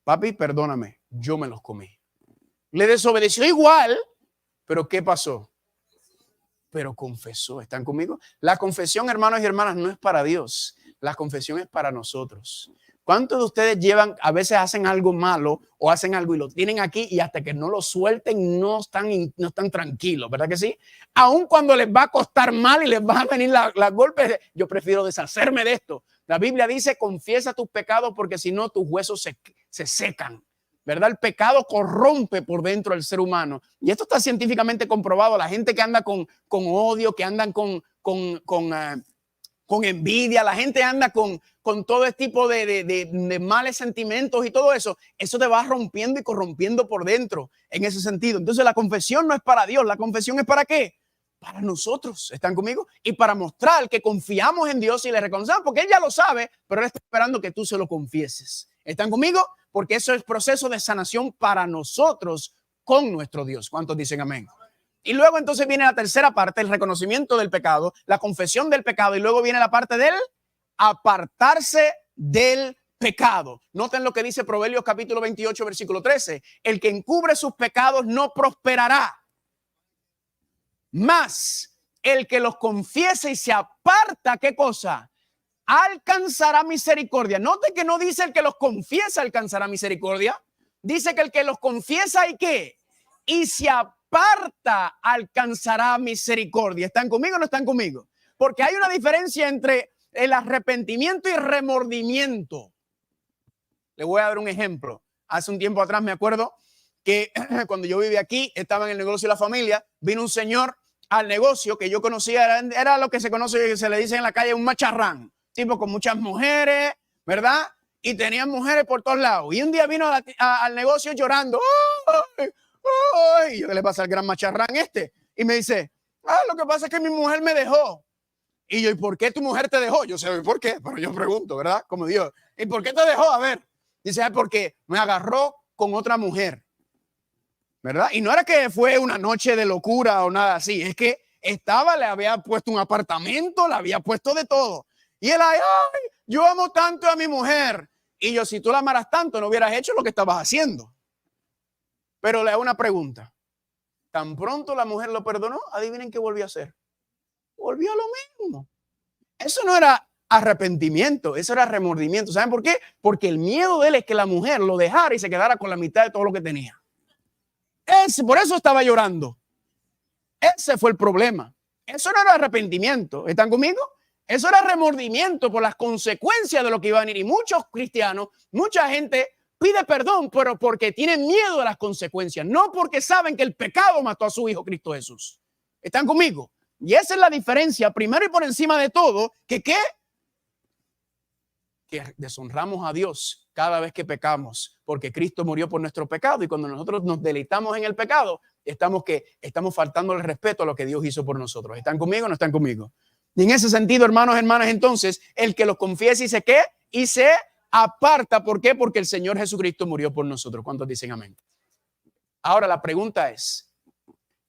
papi, perdóname, yo me los comí. Le desobedeció igual, pero ¿qué pasó? Pero confesó. ¿Están conmigo? La confesión, hermanos y hermanas, no es para Dios. La confesión es para nosotros. ¿Cuántos de ustedes llevan, a veces hacen algo malo o hacen algo y lo tienen aquí y hasta que no lo suelten no están tranquilos? ¿Verdad que sí? Aun cuando les va a costar mal y les van a venir las golpes, yo prefiero deshacerme de esto. La Biblia dice, confiesa tus pecados porque si no tus huesos se secan. ¿Verdad? El pecado corrompe por dentro del ser humano. Y esto está científicamente comprobado. La gente que anda con odio, que andan con envidia, la gente anda con todo este tipo de males sentimientos y todo eso, eso te va rompiendo y corrompiendo por dentro en ese sentido. Entonces la confesión no es para Dios, la confesión es ¿para qué? Para nosotros. ¿Están conmigo? Y para mostrar que confiamos en Dios y le reconocemos, porque Él ya lo sabe, pero Él está esperando que tú se lo confieses. ¿Están conmigo? Porque eso es proceso de sanación para nosotros con nuestro Dios. ¿Cuántos dicen amén? Y luego entonces viene la tercera parte, el reconocimiento del pecado, la confesión del pecado, y luego viene la parte del apartarse del pecado. Noten lo que dice Proverbios capítulo 28, versículo 13. El que encubre sus pecados no prosperará, mas el que los confiese y se aparta, ¿qué cosa? Alcanzará misericordia. Note que no dice el que los confiesa alcanzará misericordia. Dice que el que los confiesa y qué. Y se aparta alcanzará misericordia. ¿Están conmigo o no están conmigo? Porque hay una diferencia entre el arrepentimiento y remordimiento. Le voy a dar un ejemplo. Hace un tiempo atrás me acuerdo que cuando yo vivía aquí, estaba en el negocio de la familia, vino un señor al negocio que yo conocía, era lo que se conoce, que se le dice en la calle un macharrán. Tipo con muchas mujeres, ¿verdad? Y tenían mujeres por todos lados. Y un día vino al negocio llorando. ¡Ay! ¡Ay! Yo, ¿qué le pasa al gran macharrán este? Y me dice, lo que pasa es que mi mujer me dejó. Y yo, ¿y por qué tu mujer te dejó? Yo sé, ¿por qué? Pero yo pregunto, ¿verdad? Como Dios, ¿y por qué te dejó? A ver. Dice, porque me agarró con otra mujer. ¿Verdad? Y no era que fue una noche de locura o nada así. Es que le había puesto un apartamento, le había puesto de todo. Y él, ay, yo amo tanto a mi mujer. Y yo, si tú la amaras tanto, no hubieras hecho lo que estabas haciendo. Pero le hago una pregunta. Tan pronto la mujer lo perdonó, adivinen qué volvió a hacer. Volvió a lo mismo. Eso no era arrepentimiento, eso era remordimiento. ¿Saben por qué? Porque el miedo de él es que la mujer lo dejara y se quedara con la mitad de todo lo que tenía. Por eso estaba llorando. Ese fue el problema. Eso no era arrepentimiento. ¿Están conmigo? Eso era remordimiento por las consecuencias de lo que iba a venir. Y muchos cristianos, mucha gente pide perdón, pero porque tienen miedo de las consecuencias, no porque saben que el pecado mató a su hijo Cristo Jesús. ¿Están conmigo? Y esa es la diferencia, primero y por encima de todo, que deshonramos a Dios cada vez que pecamos, porque Cristo murió por nuestro pecado, y cuando nosotros nos deleitamos en el pecado, estamos faltando el respeto a lo que Dios hizo por nosotros. ¿Están conmigo o no están conmigo? Y en ese sentido, hermanos, hermanas, entonces, el que lo confiese y se aparta. ¿Por qué? Porque el Señor Jesucristo murió por nosotros. ¿Cuántos dicen amén? Ahora la pregunta es,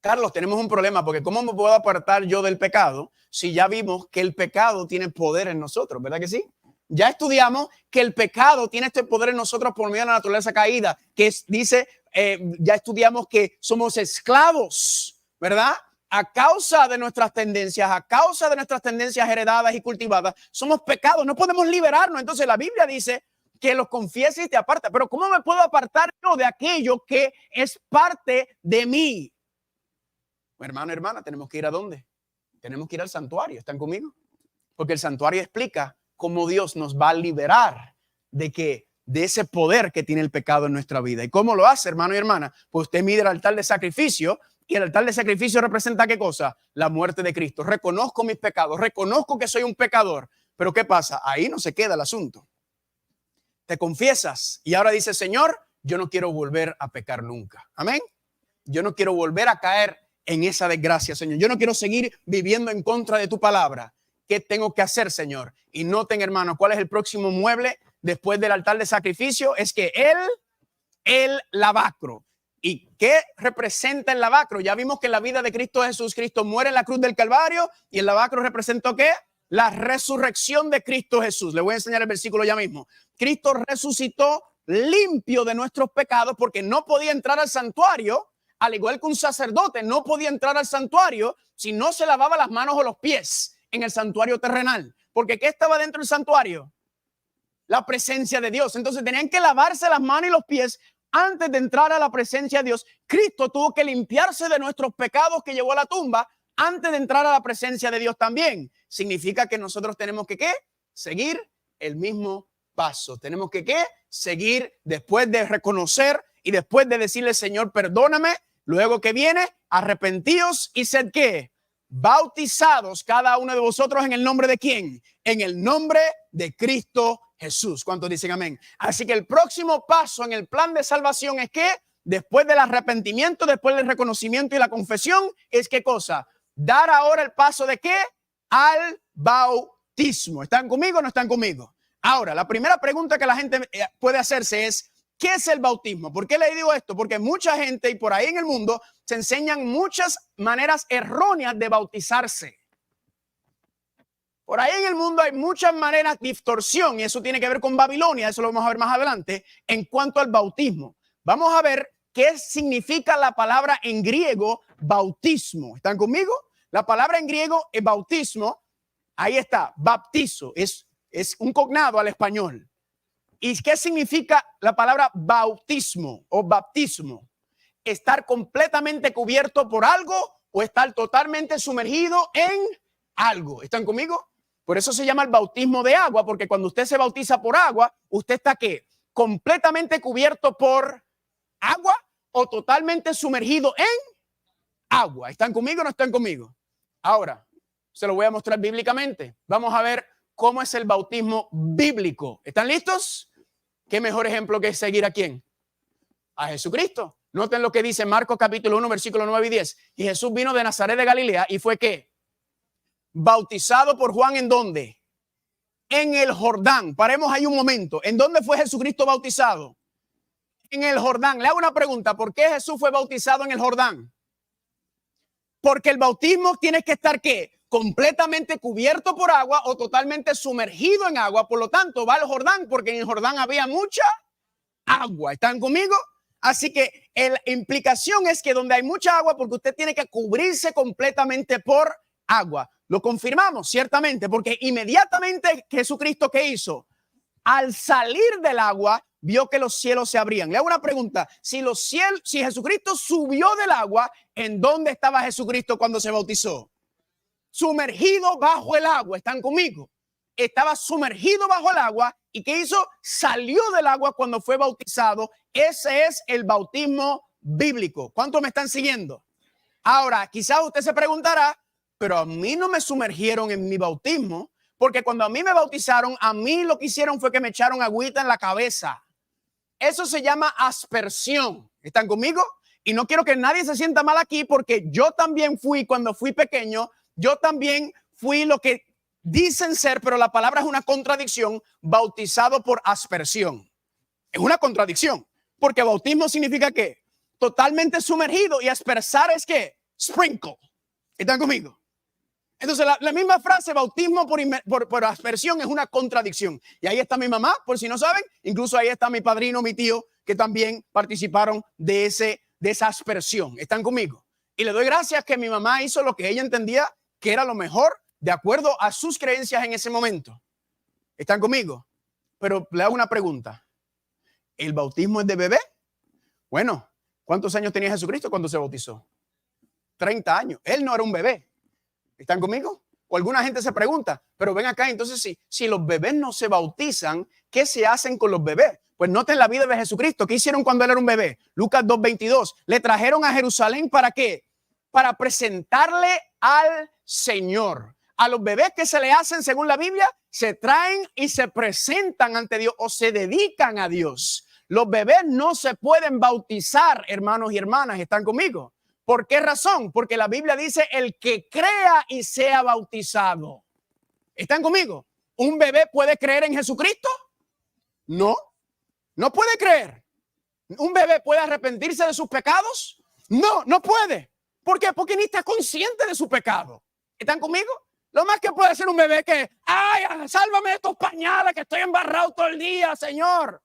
Carlos, tenemos un problema, porque ¿cómo me puedo apartar yo del pecado si ya vimos que el pecado tiene poder en nosotros? ¿Verdad que sí? Ya estudiamos que el pecado tiene este poder en nosotros por medio de la naturaleza caída, ya estudiamos que somos esclavos, ¿verdad? A causa de nuestras tendencias, heredadas y cultivadas, somos pecados, no podemos liberarnos. Entonces la Biblia dice que los confieses y te apartas. Pero ¿cómo me puedo apartar yo de aquello que es parte de mí? Hermano, hermana, tenemos que ir ¿a dónde? Tenemos que ir al santuario. ¿Están conmigo? Porque el santuario explica cómo Dios nos va a liberar de ese poder que tiene el pecado en nuestra vida. ¿Y cómo lo hace, hermano y hermana? Pues usted mide el altar de sacrificio, y el altar de sacrificio representa ¿qué cosa? La muerte de Cristo. Reconozco mis pecados, reconozco que soy un pecador. Pero ¿qué pasa? Ahí no se queda el asunto. Te confiesas y ahora dices, Señor, yo no quiero volver a pecar nunca. Amén. Yo no quiero volver a caer en esa desgracia, Señor. Yo no quiero seguir viviendo en contra de tu palabra. ¿Qué tengo que hacer, Señor? Y noten, hermano, ¿cuál es el próximo mueble después del altar de sacrificio? Es que el lavacro. ¿Y qué representa el lavacro? Ya vimos que en la vida de Cristo Jesús, Cristo muere en la cruz del Calvario, y el lavacro representó ¿qué? La resurrección de Cristo Jesús. Le voy a enseñar el versículo ya mismo. Cristo resucitó limpio de nuestros pecados, porque no podía entrar al santuario, al igual que un sacerdote no podía entrar al santuario si no se lavaba las manos o los pies en el santuario terrenal. Porque ¿qué estaba dentro del santuario? La presencia de Dios. Entonces tenían que lavarse las manos y los pies antes de entrar a la presencia de Dios. Cristo tuvo que limpiarse de nuestros pecados que llevó a la tumba antes de entrar a la presencia de Dios también. Significa que nosotros tenemos que seguir el mismo paso. Tenemos que seguir después de reconocer y después de decirle, Señor, perdóname. Luego que viene, arrepentíos y sed bautizados cada uno de vosotros en el nombre de ¿quién? En el nombre de Cristo Jesús. ¿Cuántos dicen amén? Así que el próximo paso en el plan de salvación es que después del arrepentimiento, después del reconocimiento y la confesión, es ¿qué cosa? Dar ahora el paso de ¿qué? Al bautismo. ¿Están conmigo o no están conmigo? Ahora, la primera pregunta que la gente puede hacerse es, ¿qué es el bautismo? ¿Por qué le digo esto? Porque mucha gente y por ahí en el mundo se enseñan muchas maneras erróneas de bautizarse. Por ahí en el mundo hay muchas maneras de distorsión, y eso tiene que ver con Babilonia. Eso lo vamos a ver más adelante en cuanto al bautismo. Vamos a ver qué significa la palabra en griego bautismo. ¿Están conmigo? La palabra en griego es bautismo. Ahí está, baptizo. Es un cognado al español. ¿Y qué significa la palabra bautismo o baptismo? Estar completamente cubierto por algo o estar totalmente sumergido en algo. ¿Están conmigo? Por eso se llama el bautismo de agua, porque cuando usted se bautiza por agua, usted está ¿qué? Completamente cubierto por agua o totalmente sumergido en agua. ¿Están conmigo o no están conmigo? Ahora, se lo voy a mostrar bíblicamente. Vamos a ver cómo es el bautismo bíblico. ¿Están listos? ¿Qué mejor ejemplo que seguir a quién? A Jesucristo. Noten lo que dice Marcos capítulo 1, versículo 9 y 10. Y Jesús vino de Nazaret de Galilea y fue ¿qué? Bautizado por Juan. ¿En dónde? En el Jordán. Paremos ahí un momento. ¿En dónde fue Jesucristo bautizado? En el Jordán. Le hago una pregunta. ¿Por qué Jesús fue bautizado en el Jordán? Porque el bautismo tiene que estar ¿qué? Completamente cubierto por agua o totalmente sumergido en agua. Por lo tanto, va al Jordán porque en el Jordán había mucha agua. ¿Están conmigo? Así que la implicación es que donde hay mucha agua, porque usted tiene que cubrirse completamente por agua. Lo confirmamos ciertamente porque inmediatamente Jesucristo, ¿qué hizo? Al salir del agua, vio que los cielos se abrían. Le hago una pregunta. Si Jesucristo subió del agua, ¿en dónde estaba Jesucristo cuando se bautizó? Sumergido bajo el agua. ¿Están conmigo? Estaba sumergido bajo el agua. ¿Y qué hizo? Salió del agua cuando fue bautizado. Ese es el bautismo bíblico. ¿Cuántos me están siguiendo? Ahora, quizás usted se preguntará, Pero a mí no me sumergieron en mi bautismo, porque cuando a mí me bautizaron, a mí lo que hicieron fue que me echaron agüita en la cabeza. Eso se llama aspersión. ¿Están conmigo? Y no quiero que nadie se sienta mal aquí, porque yo también fui, cuando fui pequeño, yo también fui lo que dicen ser, pero la palabra es una contradicción, bautizado por aspersión. Es una contradicción, porque bautismo significa ¿qué? Totalmente sumergido, y aspersar es ¿qué? Sprinkle. ¿Están conmigo? Entonces la misma frase bautismo por aspersión es una contradicción. Y ahí está mi mamá, por si no saben, incluso ahí está mi padrino, mi tío, que también participaron de esa aspersión. ¿Están conmigo? Y le doy gracias que mi mamá hizo lo que ella entendía que era lo mejor de acuerdo a sus creencias en ese momento. ¿Están conmigo? Pero le hago una pregunta. ¿El bautismo es de bebé? Bueno, ¿cuántos años tenía Jesucristo cuando se bautizó? 30 años. Él no era un bebé. ¿Están conmigo? O alguna gente se pregunta, pero ven acá, entonces si los bebés no se bautizan, ¿qué se hacen con los bebés? Pues noten la vida de Jesucristo. ¿Qué hicieron cuando él era un bebé? Lucas 2:22. Le trajeron a Jerusalén, ¿para qué? Para presentarle al Señor. A los bebés que se le hacen, según la Biblia, se traen y se presentan ante Dios o se dedican a Dios. Los bebés no se pueden bautizar, hermanos y hermanas. ¿Están conmigo? ¿Por qué razón? Porque la Biblia dice el que crea y sea bautizado. ¿Están conmigo? ¿Un bebé puede creer en Jesucristo? No, no puede creer. ¿Un bebé puede arrepentirse de sus pecados? No, no puede. ¿Por qué? Porque ni está consciente de su pecado. ¿Están conmigo? Lo más que puede hacer un bebé que, ay, sálvame de estos pañales que estoy embarrado todo el día, Señor.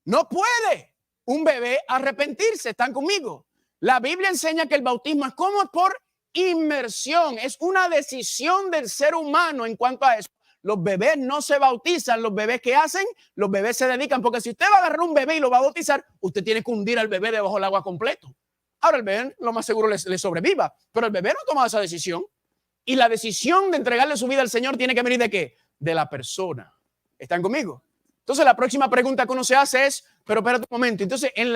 No puede un bebé arrepentirse. ¿Están conmigo? La Biblia enseña que el bautismo es como por inmersión. Es una decisión del ser humano en cuanto a eso. Los bebés no se bautizan. Los bebés ¿qué hacen? Los bebés se dedican. Porque si usted va a agarrar un bebé y lo va a bautizar, usted tiene que hundir al bebé debajo del agua completo. Ahora el bebé lo más seguro le sobreviva. Pero el bebé no toma esa decisión. Y la decisión de entregarle su vida al Señor tiene que venir ¿de qué? De la persona. ¿Están conmigo? Entonces la próxima pregunta que uno se hace es, pero espérate un momento, entonces en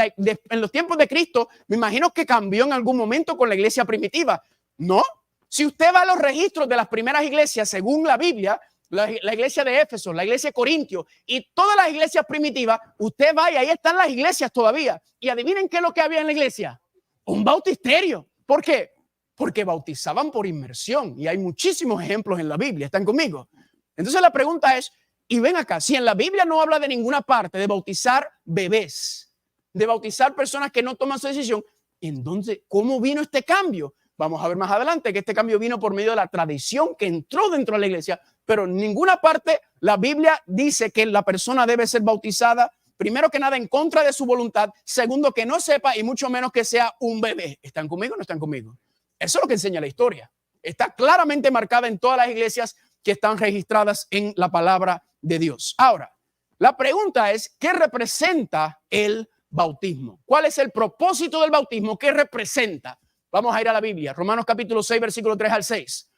los tiempos de Cristo, me imagino que cambió en algún momento con la iglesia primitiva. No, si usted va a los registros de las primeras iglesias, según la Biblia, la iglesia de Éfeso, la iglesia de Corintio y todas las iglesias primitivas, usted va y ahí están las iglesias todavía. Y adivinen qué es lo que había en la iglesia. Un bautisterio. ¿Por qué? Porque bautizaban por inmersión y hay muchísimos ejemplos en la Biblia. ¿Están conmigo? Entonces la pregunta es, y ven acá, si en la Biblia no habla de ninguna parte de bautizar bebés, de bautizar personas que no toman su decisión, entonces, ¿cómo vino este cambio? Vamos a ver más adelante que este cambio vino por medio de la tradición que entró dentro de la iglesia, pero en ninguna parte la Biblia dice que la persona debe ser bautizada, primero que nada, en contra de su voluntad, segundo, que no sepa y mucho menos que sea un bebé. ¿Están conmigo o no están conmigo? Eso es lo que enseña la historia. Está claramente marcada en todas las iglesias que están registradas en la palabra de Dios. Ahora, la pregunta es, ¿qué representa el bautismo? ¿Cuál es el propósito del bautismo? ¿Qué representa? Vamos a ir a la Biblia, Romanos capítulo 6, versículo 3 al 6.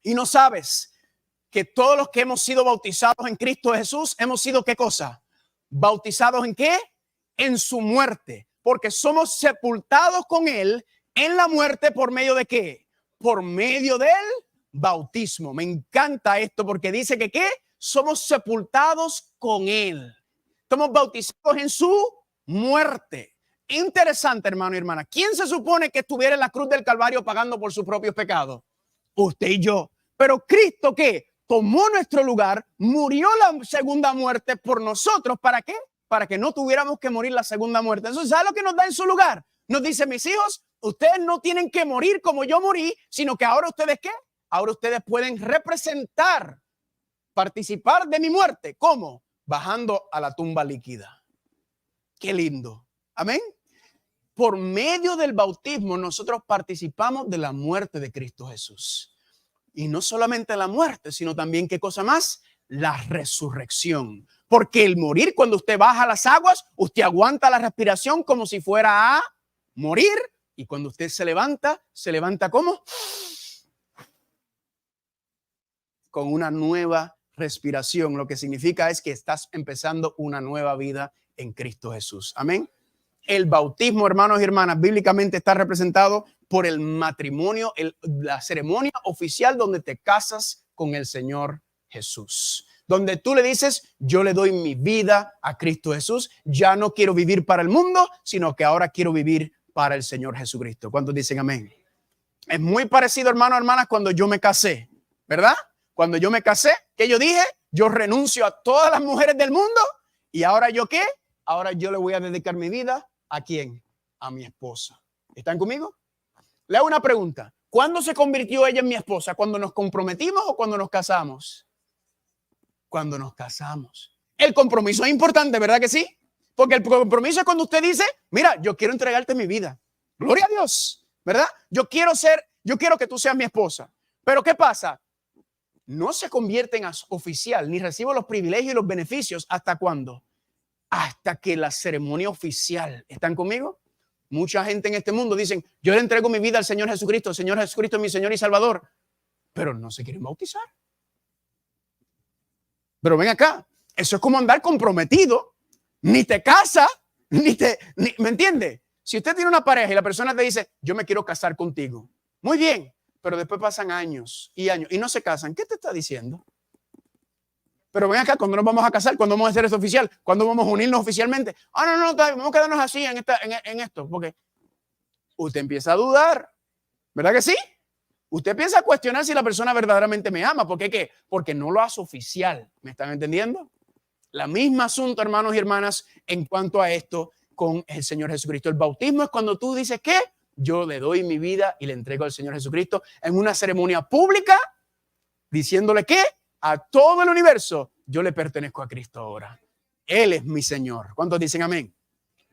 Y no sabes que todos los que hemos sido bautizados en Cristo Jesús, hemos sido ¿qué cosa? ¿Bautizados en qué? En su muerte, porque somos sepultados con él en la muerte por medio de ¿qué? Por medio del bautismo. Me encanta esto porque dice que ¿qué? Somos sepultados con él. Estamos bautizados en su muerte. Interesante, hermano y hermana. ¿Quién se supone que estuviera en la cruz del Calvario pagando por sus propios pecados? Usted y yo. Pero Cristo, ¿qué? Tomó nuestro lugar, murió la segunda muerte por nosotros. ¿Para qué? Para que no tuviéramos que morir la segunda muerte. Entonces, ¿sabe lo que nos da en su lugar? Nos dice, mis hijos, ustedes no tienen que morir como yo morí, sino que ahora ustedes, ¿qué? Ahora ustedes pueden representar, participar de mi muerte. ¿Cómo? Bajando a la tumba líquida. Qué lindo. Amén. Por medio del bautismo nosotros participamos de la muerte de Cristo Jesús. Y no solamente la muerte, sino también, ¿qué cosa más? La resurrección. Porque el morir, cuando usted baja a las aguas, usted aguanta la respiración como si fuera a morir. Y cuando usted se levanta ¿cómo? Con una nueva respiración. Lo que significa es que estás empezando una nueva vida en Cristo Jesús. Amén. El bautismo, hermanos y hermanas, bíblicamente está representado por el matrimonio, la ceremonia oficial donde te casas con el Señor Jesús. Donde tú le dices, yo le doy mi vida a Cristo Jesús. Ya no quiero vivir para el mundo, sino que ahora quiero vivir para el Señor Jesucristo. ¿Cuántos dicen amén? Es muy parecido, hermanos, hermanas, cuando yo me casé, ¿verdad? Cuando yo me casé, ¿qué yo dije? Yo renuncio a todas las mujeres del mundo. ¿Y ahora yo qué? Ahora yo le voy a dedicar mi vida ¿a quién? A mi esposa. ¿Están conmigo? Le hago una pregunta. ¿Cuándo se convirtió ella en mi esposa? ¿Cuando nos comprometimos o cuando nos casamos? Cuando nos casamos. El compromiso es importante, ¿verdad que sí? Porque el compromiso es cuando usted dice, mira, yo quiero entregarte mi vida. Gloria a Dios, ¿verdad? Yo quiero que tú seas mi esposa. Pero ¿qué pasa? No se convierte en oficial ni recibo los privilegios y los beneficios. ¿Hasta cuándo? Hasta que la ceremonia oficial. ¿Están conmigo? Mucha gente en este mundo dicen, yo le entrego mi vida al Señor Jesucristo. El Señor Jesucristo es mi Señor y Salvador. Pero no se quieren bautizar. Pero ven acá. Eso es como andar comprometido. Ni te casa, ¿me entiende? Si usted tiene una pareja y la persona te dice, yo me quiero casar contigo. Muy bien. Pero después pasan años y años y no se casan. ¿Qué te está diciendo? Pero ven acá, ¿cuándo nos vamos a casar? ¿Cuándo vamos a hacer esto oficial? ¿Cuándo vamos a unirnos oficialmente? No, vamos a quedarnos así en esto. Porque usted empieza a dudar. ¿Verdad que sí? Usted empieza a cuestionar si la persona verdaderamente me ama. ¿Por qué qué? Porque no lo hace oficial. ¿Me están entendiendo? La misma asunto, hermanos y hermanas, en cuanto a esto con el Señor Jesucristo. El bautismo es cuando tú dices que yo le doy mi vida y le entrego al Señor Jesucristo en una ceremonia pública, diciéndole que a todo el universo yo le pertenezco a Cristo ahora. Él es mi Señor. ¿Cuántos dicen amén?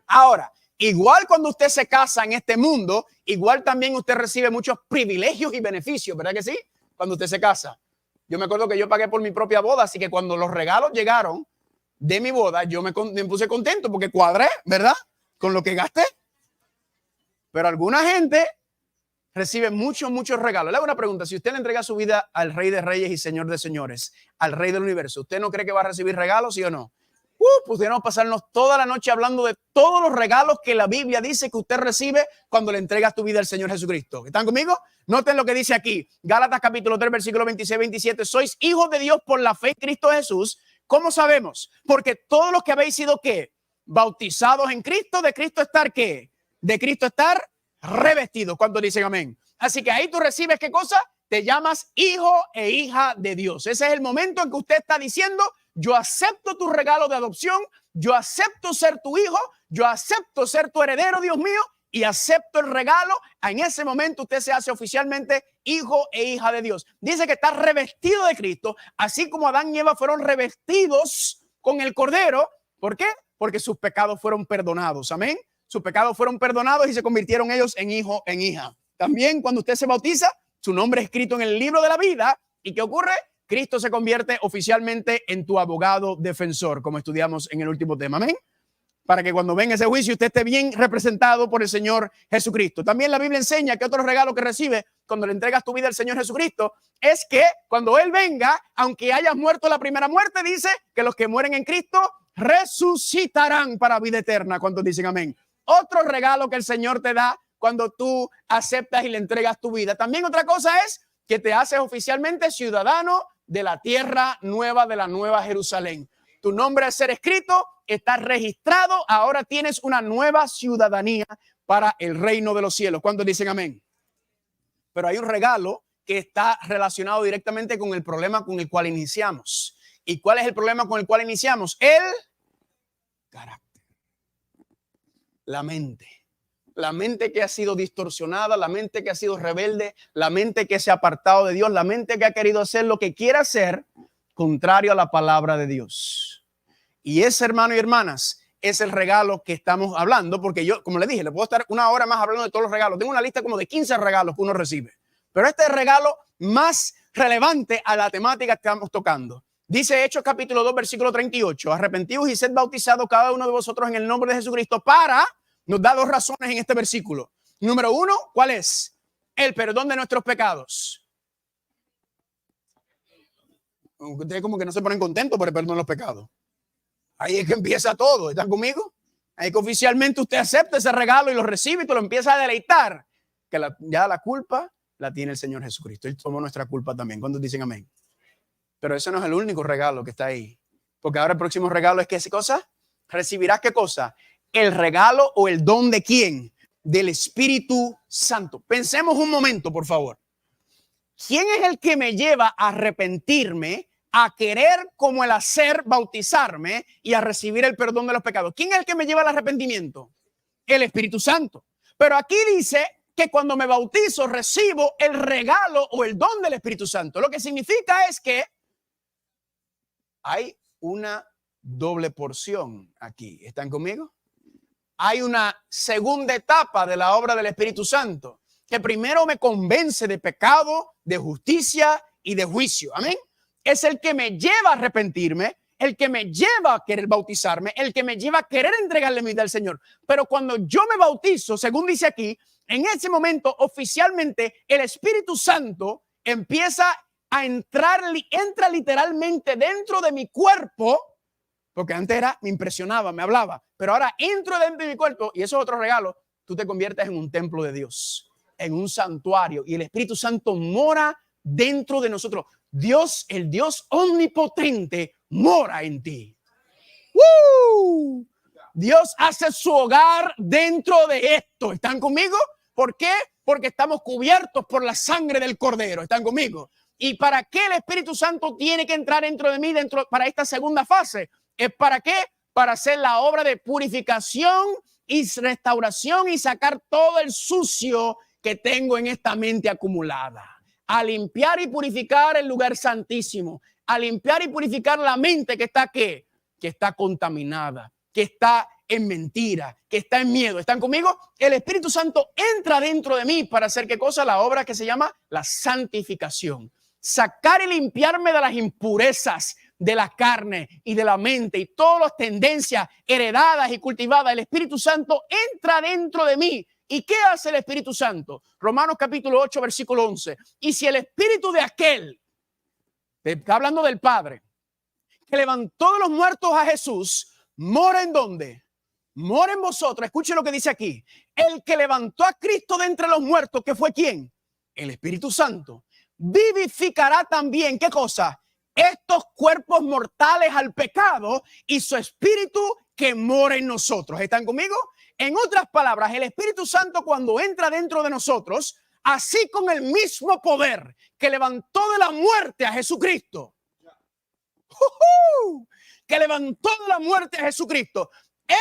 Ahora, igual cuando usted se casa en este mundo, igual también usted recibe muchos privilegios y beneficios, ¿verdad que sí? Cuando usted se casa. Yo me acuerdo que yo pagué por mi propia boda, así que cuando los regalos llegaron de mi boda, yo me puse contento porque cuadré, ¿verdad? Con lo que gasté. Pero alguna gente recibe muchos regalos. Le hago una pregunta. Si usted le entrega su vida al Rey de Reyes y Señor de Señores, al Rey del Universo, ¿usted no cree que va a recibir regalos, sí o no? Pues tenemos que pasarnos toda la noche hablando de todos los regalos que la Biblia dice que usted recibe cuando le entregas tu vida al Señor Jesucristo. ¿Están conmigo? Noten lo que dice aquí. Gálatas capítulo 3, versículo 26-27. Sois hijos de Dios por la fe en Cristo Jesús. ¿Cómo sabemos? Porque todos los que habéis sido, ¿qué? Bautizados en Cristo, de Cristo estar, ¿qué? De Cristo estar revestidos. ¿Cuántos dicen amén? Así que ahí tú recibes, ¿qué cosa? Te llamas hijo e hija de Dios. Ese es el momento en que usted está diciendo, yo acepto tu regalo de adopción, yo acepto ser tu hijo, yo acepto ser tu heredero, Dios mío, y acepto el regalo. En ese momento usted se hace oficialmente hijo e hija de Dios. Dice que está revestido de Cristo, así como Adán y Eva fueron revestidos con el Cordero. ¿Por qué? Porque sus pecados fueron perdonados. Amén. Sus pecados fueron perdonados y se convirtieron ellos en hijo, en hija. También cuando usted se bautiza, su nombre es escrito en el libro de la vida. ¿Y qué ocurre? Cristo se convierte oficialmente en tu abogado defensor, como estudiamos en el último tema. Amén. Para que cuando venga ese juicio usted esté bien representado por el Señor Jesucristo. También la Biblia enseña que otro regalo que recibe cuando le entregas tu vida al Señor Jesucristo es que cuando Él venga, aunque hayas muerto la primera muerte, dice que los que mueren en Cristo resucitarán para vida eterna. ¿Cuántos dicen amén? Otro regalo que el Señor te da cuando tú aceptas y le entregas tu vida. También otra cosa es que te haces oficialmente ciudadano de la tierra nueva, de la nueva Jerusalén. Tu nombre al ser escrito está registrado. Ahora tienes una nueva ciudadanía para el reino de los cielos. ¿Cuántos dicen amén? Pero hay un regalo que está relacionado directamente con el problema con el cual iniciamos. ¿Y cuál es el problema con el cual iniciamos? El carácter. La mente. La mente que ha sido distorsionada, la mente que ha sido rebelde, la mente que se ha apartado de Dios, la mente que ha querido hacer lo que quiera hacer contrario a la palabra de Dios. Y ese, hermano y hermanas, es el regalo que estamos hablando, porque yo, como le dije, le puedo estar una hora más hablando de todos los regalos. Tengo una lista como de 15 regalos que uno recibe. Pero este es el regalo más relevante a la temática que estamos tocando. Dice Hechos capítulo 2, versículo 38. Arrepentidos y sed bautizados cada uno de vosotros en el nombre de Jesucristo para... Nos da dos razones en este versículo. Número uno, ¿cuál es? El perdón de nuestros pecados. Ustedes como que no se ponen contentos por el perdón de los pecados. Ahí es que empieza todo. ¿Están conmigo? Ahí que oficialmente usted acepta ese regalo y lo recibe y te lo empieza a deleitar. Que ya la culpa la tiene el Señor Jesucristo. Él tomó nuestra culpa también. ¿Cuántos dicen amén? Pero ese no es el único regalo que está ahí. Porque ahora el próximo regalo es ¿qué cosa? ¿Recibirás qué cosa? El regalo o el don de ¿quién? Del Espíritu Santo. Pensemos un momento, por favor. ¿Quién es el que me lleva a arrepentirme, a querer como el hacer bautizarme y a recibir el perdón de los pecados? ¿Quién es el que me lleva al arrepentimiento? El Espíritu Santo. Pero aquí dice que cuando me bautizo recibo el regalo o el don del Espíritu Santo. Lo que significa es que hay una doble porción aquí. ¿Están conmigo? Hay una segunda etapa de la obra del Espíritu Santo, que primero me convence de pecado, de justicia y de juicio. Amén. Es el que me lleva a arrepentirme, el que me lleva a querer bautizarme, el que me lleva a querer entregarle mi vida al Señor. Pero cuando yo me bautizo, según dice aquí, en ese momento oficialmente el Espíritu Santo empieza a entra literalmente dentro de mi cuerpo, porque antes me impresionaba, me hablaba, pero ahora entro dentro de mi cuerpo y eso es otro regalo. Tú te conviertes en un templo de Dios, en un santuario, y el Espíritu Santo mora dentro de nosotros. Dios, el Dios omnipotente, mora en ti. ¡Woo! Dios hace su hogar dentro de esto. ¿Están conmigo? ¿Por qué? Porque estamos cubiertos por la sangre del Cordero. ¿Están conmigo? ¿Y para qué el Espíritu Santo tiene que entrar dentro de mí para esta segunda fase? ¿Es para qué? Para hacer la obra de purificación y restauración y sacar todo el sucio que tengo en esta mente acumulada. A limpiar y purificar el lugar santísimo. A limpiar y purificar la mente que está ¿qué? Que está contaminada, que está en mentira, que está en miedo. ¿Están conmigo? El Espíritu Santo entra dentro de mí para hacer ¿qué cosa? La obra que se llama la santificación. Sacar y limpiarme de las impurezas de la carne y de la mente y todas las tendencias heredadas y cultivadas. El Espíritu Santo entra dentro de mí. ¿Y qué hace el Espíritu Santo? Romanos capítulo 8, versículo 11. Y si el Espíritu de aquel, está hablando del Padre, que levantó de los muertos a Jesús, mora en ¿dónde? Mora en vosotros. Escuchen lo que dice aquí. El que levantó a Cristo de entre los muertos, ¿que fue quién? El Espíritu Santo. Vivificará también, ¿qué cosa? Estos cuerpos mortales al pecado y su Espíritu que mora en nosotros. ¿Están conmigo? En otras palabras, el Espíritu Santo cuando entra dentro de nosotros, así con el mismo poder que levantó de la muerte a Jesucristo, que levantó de la muerte a Jesucristo,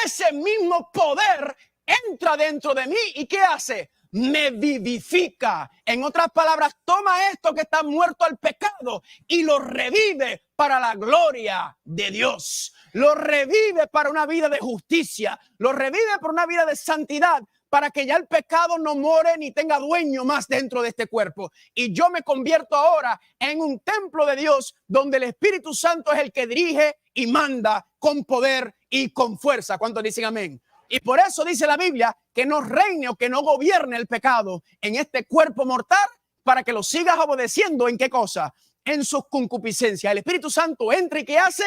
ese mismo poder entra dentro de mí y ¿qué hace? Me vivifica. En otras palabras, toma esto que está muerto al pecado y lo revive para la gloria de Dios. Lo revive para una vida de justicia. Lo revive para una vida de santidad, para que ya el pecado no more ni tenga dueño más dentro de este cuerpo. Y yo me convierto ahora en un templo de Dios donde el Espíritu Santo es el que dirige y manda con poder y con fuerza. ¿Cuántos dicen amén? Y por eso dice la Biblia que no reine o que no gobierne el pecado en este cuerpo mortal para que lo sigas obedeciendo. ¿En qué cosa? En sus concupiscencias. El Espíritu Santo entra y ¿qué hace?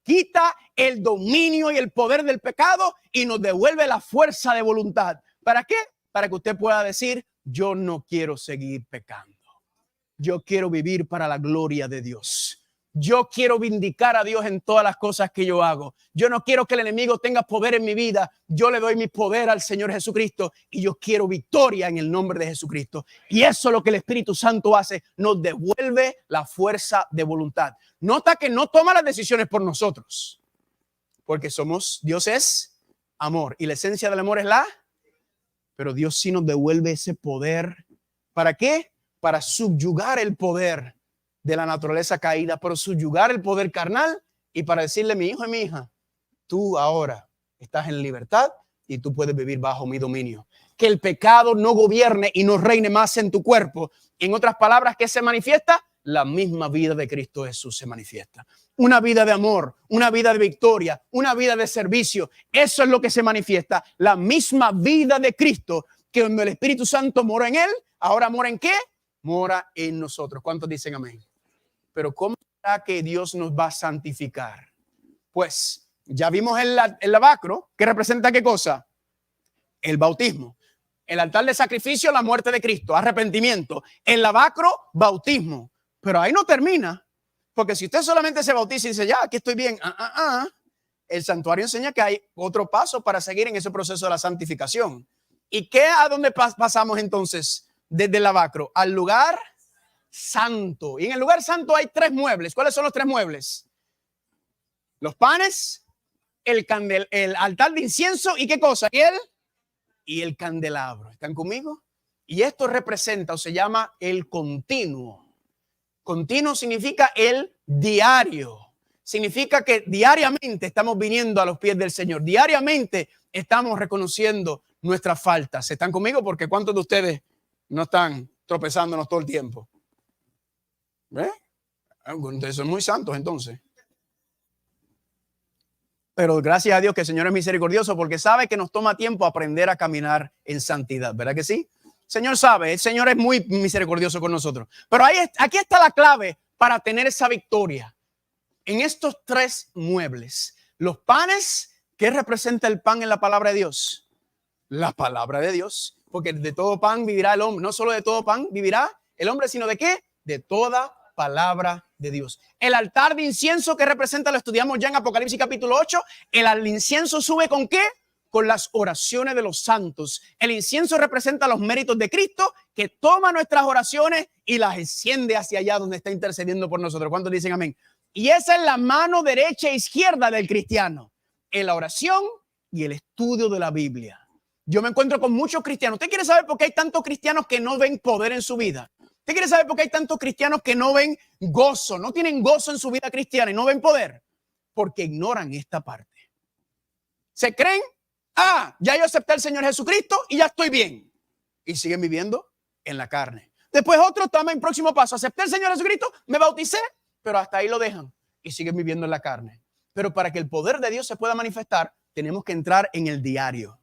Quita el dominio y el poder del pecado y nos devuelve la fuerza de voluntad. ¿Para qué? Para que usted pueda decir, yo no quiero seguir pecando. Yo quiero vivir para la gloria de Dios. Yo quiero vindicar a Dios en todas las cosas que yo hago. Yo no quiero que el enemigo tenga poder en mi vida. Yo le doy mi poder al Señor Jesucristo y yo quiero victoria en el nombre de Jesucristo. Y eso es lo que el Espíritu Santo hace. Nos devuelve la fuerza de voluntad. Nota que no toma las decisiones por nosotros. Porque Dios es amor. Y la esencia del amor es pero Dios sí nos devuelve ese poder. ¿Para qué? Para subyugar el poder de la naturaleza caída, por subyugar el poder carnal y para decirle, mi hijo y mi hija, tú ahora estás en libertad y tú puedes vivir bajo mi dominio. Que el pecado no gobierne y no reine más en tu cuerpo. En otras palabras, ¿qué se manifiesta? La misma vida de Cristo Jesús se manifiesta. Una vida de amor, una vida de victoria, una vida de servicio. Eso es lo que se manifiesta. La misma vida de Cristo, que cuando el Espíritu Santo mora en él, ahora mora en ¿qué? Mora en nosotros. ¿Cuántos dicen amén? Pero ¿cómo será que Dios nos va a santificar? Pues Ya vimos el lavacro, que representa ¿qué cosa? El bautismo. El altar de sacrificio, la muerte de Cristo, arrepentimiento. El lavacro, bautismo. Pero ahí no termina, porque si usted solamente se bautiza y dice, ya, aquí estoy bien, el santuario enseña que hay otro paso para seguir en ese proceso de la santificación. ¿Y qué? ¿A dónde pasamos entonces? Desde el lavacro al lugar santo. Y en el lugar santo hay 3 muebles. ¿Cuáles son los 3 muebles? Los panes, el altar de incienso y ¿qué cosa? Y el candelabro. ¿Están conmigo? Y esto representa o se llama el continuo. Continuo significa el diario. Significa que diariamente estamos viniendo a los pies del Señor. Diariamente estamos reconociendo nuestras faltas. ¿Están conmigo? Porque ¿cuántos de ustedes no están tropezándonos todo el tiempo? Ustedes son muy santos entonces. Pero gracias a Dios que el Señor es misericordioso porque sabe que nos toma tiempo aprender a caminar en santidad. ¿Verdad que sí? El Señor sabe, el Señor es muy misericordioso con nosotros. Pero aquí está la clave para tener esa victoria. En estos 3 muebles, los panes, ¿qué representa el pan en la palabra de Dios? La palabra de Dios. Porque de todo pan vivirá el hombre. No solo de todo pan vivirá el hombre, sino ¿de qué? De toda palabra de Dios. El altar de incienso que representa, lo estudiamos ya en Apocalipsis capítulo 8. El incienso sube ¿con qué? Con las oraciones de los santos. El incienso representa los méritos de Cristo que toma nuestras oraciones y las enciende hacia allá donde está intercediendo por nosotros. ¿Cuántos dicen amén? Y esa es la mano derecha e izquierda del cristiano, en la oración y el estudio de la Biblia. Yo me encuentro con muchos cristianos. ¿Usted quiere saber por qué hay tantos cristianos que no ven poder en su vida? ¿Usted quiere saber por qué hay tantos cristianos que no ven gozo, no tienen gozo en su vida cristiana y no ven poder? Porque ignoran esta parte. Se creen, ya yo acepté al Señor Jesucristo y ya estoy bien. Y siguen viviendo en la carne. Después otros toman el próximo paso. Acepté al Señor Jesucristo, me bauticé, pero hasta ahí lo dejan y siguen viviendo en la carne. Pero para que el poder de Dios se pueda manifestar, tenemos que entrar en el diario.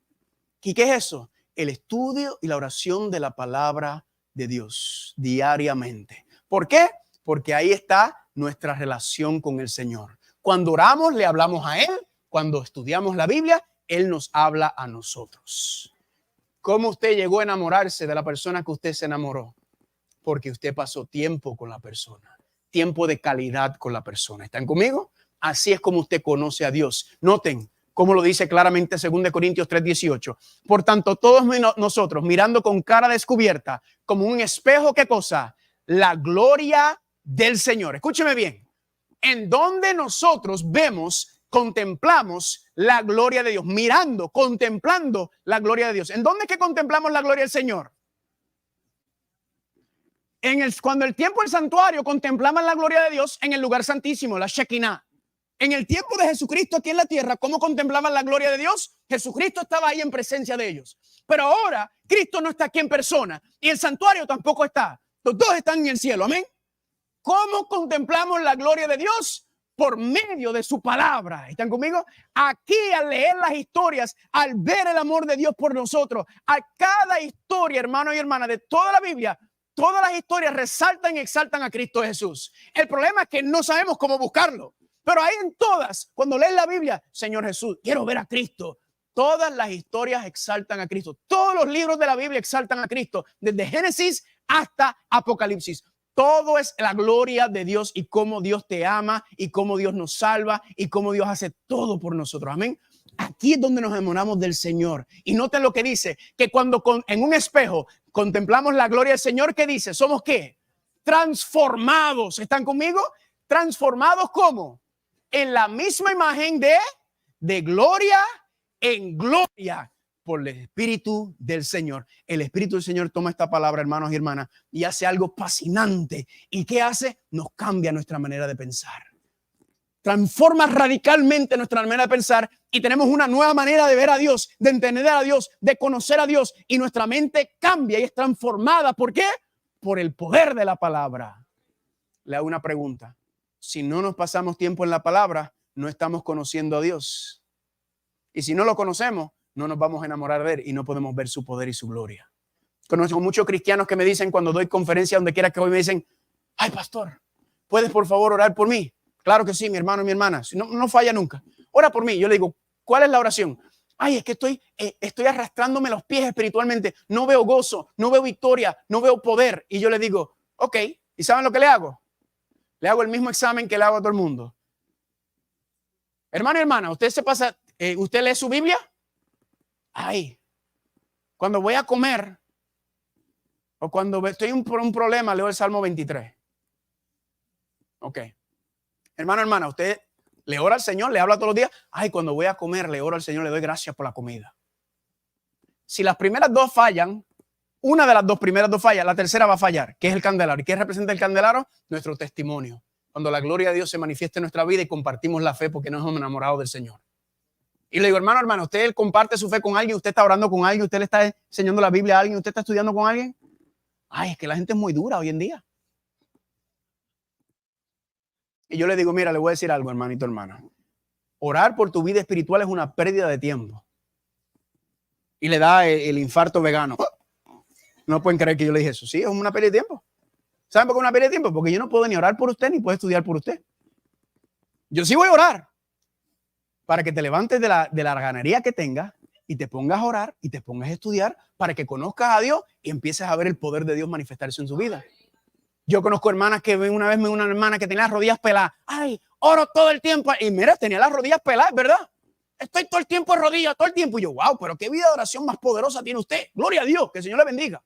¿Y qué es eso? El estudio y la oración de la palabra de Dios diariamente. ¿Por qué? Porque ahí está nuestra relación con el Señor. Cuando oramos, le hablamos a Él. Cuando estudiamos la Biblia, Él nos habla a nosotros. ¿Cómo usted llegó a enamorarse de la persona que usted se enamoró? Porque usted pasó tiempo con la persona. Tiempo de calidad con la persona. ¿Están conmigo? Así es como usted conoce a Dios. Noten cómo lo dice claramente 2 Corintios 3:18. Por tanto, todos nosotros mirando con cara descubierta, como un espejo, ¿qué cosa? La gloria del Señor. Escúcheme bien. En donde nosotros vemos, contemplamos la gloria de Dios. Mirando, contemplando la gloria de Dios. ¿En dónde es que contemplamos la gloria del Señor? Cuando el tiempo del santuario contemplaban la gloria de Dios en el lugar santísimo, la Shekinah. En el tiempo de Jesucristo aquí en la tierra, ¿cómo contemplaban la gloria de Dios? Jesucristo estaba ahí en presencia de ellos. Pero ahora Cristo no está aquí en persona y el santuario tampoco está. Los dos están en el cielo. Amén. ¿Cómo contemplamos la gloria de Dios? Por medio de su palabra. ¿Están conmigo? Aquí al leer las historias, al ver el amor de Dios por nosotros, a cada historia, hermano y hermana, de toda la Biblia, todas las historias resaltan y exaltan a Cristo Jesús. El problema es que no sabemos cómo buscarlo. Pero ahí en todas, cuando lees la Biblia, Señor Jesús, quiero ver a Cristo. Todas las historias exaltan a Cristo. Todos los libros de la Biblia exaltan a Cristo, desde Génesis hasta Apocalipsis. Todo es la gloria de Dios y cómo Dios te ama y cómo Dios nos salva y cómo Dios hace todo por nosotros. Amén. Aquí es donde nos enamoramos del Señor. Y noten lo que dice, que cuando en un espejo contemplamos la gloria del Señor, ¿qué dice? ¿Somos qué? Transformados. ¿Están conmigo? ¿Transformados cómo? En la misma imagen de gloria en gloria por el Espíritu del Señor. El Espíritu del Señor toma esta palabra, hermanos y hermanas, y hace algo fascinante. ¿Y qué hace? Nos cambia nuestra manera de pensar. Transforma radicalmente nuestra manera de pensar y tenemos una nueva manera de ver a Dios, de entender a Dios, de conocer a Dios, y nuestra mente cambia y es transformada. ¿Por qué? Por el poder de la palabra. Le hago una pregunta. Si no nos pasamos tiempo en la palabra, no estamos conociendo a Dios. Y si no lo conocemos, no nos vamos a enamorar de Él y no podemos ver su poder y su gloria. Conozco muchos cristianos que me dicen cuando doy conferencia, donde quiera que voy, me dicen, ay pastor, ¿puedes por favor orar por mí? Claro que sí, mi hermano y mi hermana. No falla nunca. ora por mí. Yo le digo, ¿cuál es la oración? Ay, es que estoy arrastrándome los pies espiritualmente. No veo gozo, no veo victoria, no veo poder. Y yo le digo, ok, ¿y saben lo que le hago? Le hago el mismo examen que le hago a todo el mundo. Hermano y hermana, ¿usted se pasa, usted lee su Biblia? Ay, cuando voy a comer o cuando estoy por un problema, leo el Salmo 23. Ok. Hermano, hermana, ¿usted le ora al Señor? ¿Le habla todos los días? Ay, cuando voy a comer, le oro al Señor, le doy gracias por la comida. Si las primeras dos fallan, una de las primeras dos falla, la tercera va a fallar, que es el candelabro. ¿Y qué representa el candelabro? Nuestro testimonio. Cuando la gloria de Dios se manifiesta en nuestra vida y compartimos la fe porque nos hemos enamorado del Señor. Y le digo, hermano, usted comparte su fe con alguien, usted está orando con alguien, usted le está enseñando la Biblia a alguien, usted está estudiando con alguien. Ay, es que la gente es muy dura hoy en día. Y yo le digo, mira, le voy a decir algo, hermanito, hermana. Orar por tu vida espiritual es una pérdida de tiempo. Y le da el infarto vegano. No pueden creer que yo le dije eso. Sí, es una pérdida de tiempo. ¿Saben por qué es una pérdida de tiempo? Porque yo no puedo ni orar por usted ni puedo estudiar por usted. Yo sí voy a orar para que te levantes de la ganaría que tengas y te pongas a orar y te pongas a estudiar para que conozcas a Dios y empieces a ver el poder de Dios manifestarse en su vida. Yo conozco hermanas que una vez una hermana que tenía las rodillas peladas. Ay, oro todo el tiempo. Y mira, tenía las rodillas peladas, ¿verdad? Estoy todo el tiempo en rodillas, todo el tiempo. Y yo, wow, pero qué vida de oración más poderosa tiene usted. Gloria a Dios, que el Señor le bendiga.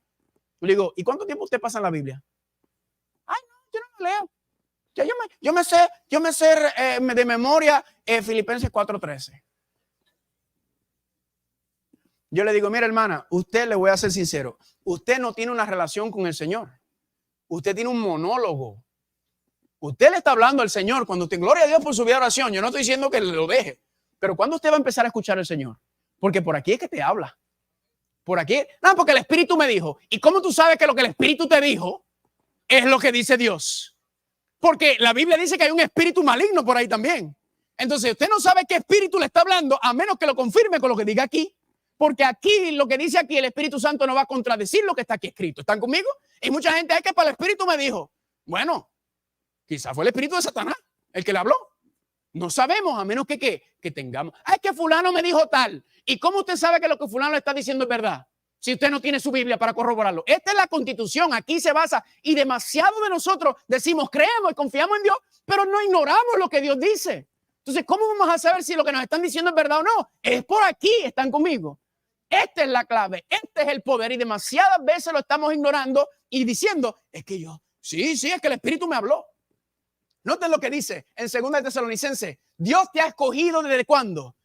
Yo le digo, ¿y cuánto tiempo usted pasa en la Biblia? Ay, no, yo no la leo. Ya yo me sé de memoria Filipenses 4:13. Yo le digo, mira, hermana, usted, le voy a ser sincero, usted no tiene una relación con el Señor. Usted tiene un monólogo. Usted le está hablando al Señor cuando usted, gloria a Dios por su vida de oración. Yo no estoy diciendo que lo deje, pero ¿cuándo usted va a empezar a escuchar al Señor? Porque por aquí es que te habla. Por aquí, no, porque el Espíritu me dijo. ¿Y cómo tú sabes que lo que el Espíritu te dijo es lo que dice Dios? Porque la Biblia dice que hay un espíritu maligno por ahí también. Entonces usted no sabe qué espíritu le está hablando a menos que lo confirme con lo que diga aquí. Porque aquí, lo que dice aquí, el Espíritu Santo no va a contradecir lo que está aquí escrito. ¿Están conmigo? Y mucha gente es que para el Espíritu me dijo. Bueno, quizás fue el Espíritu de Satanás el que le habló. No sabemos, a menos que tengamos. Es que fulano me dijo tal. ¿Y cómo usted sabe que lo que fulano le está diciendo es verdad? Si usted no tiene su Biblia para corroborarlo. Esta es la Constitución, aquí se basa. Y demasiado de nosotros decimos, creemos y confiamos en Dios, pero no ignoramos lo que Dios dice. Entonces, ¿cómo vamos a saber si lo que nos están diciendo es verdad o no? Es por aquí, están conmigo. Esta es la clave, este es el poder y demasiadas veces lo estamos ignorando y diciendo, es que yo, sí, es que el Espíritu me habló. Noten lo que dice en 2 Tesalonicenses, Dios te ha escogido ¿desde cuándo?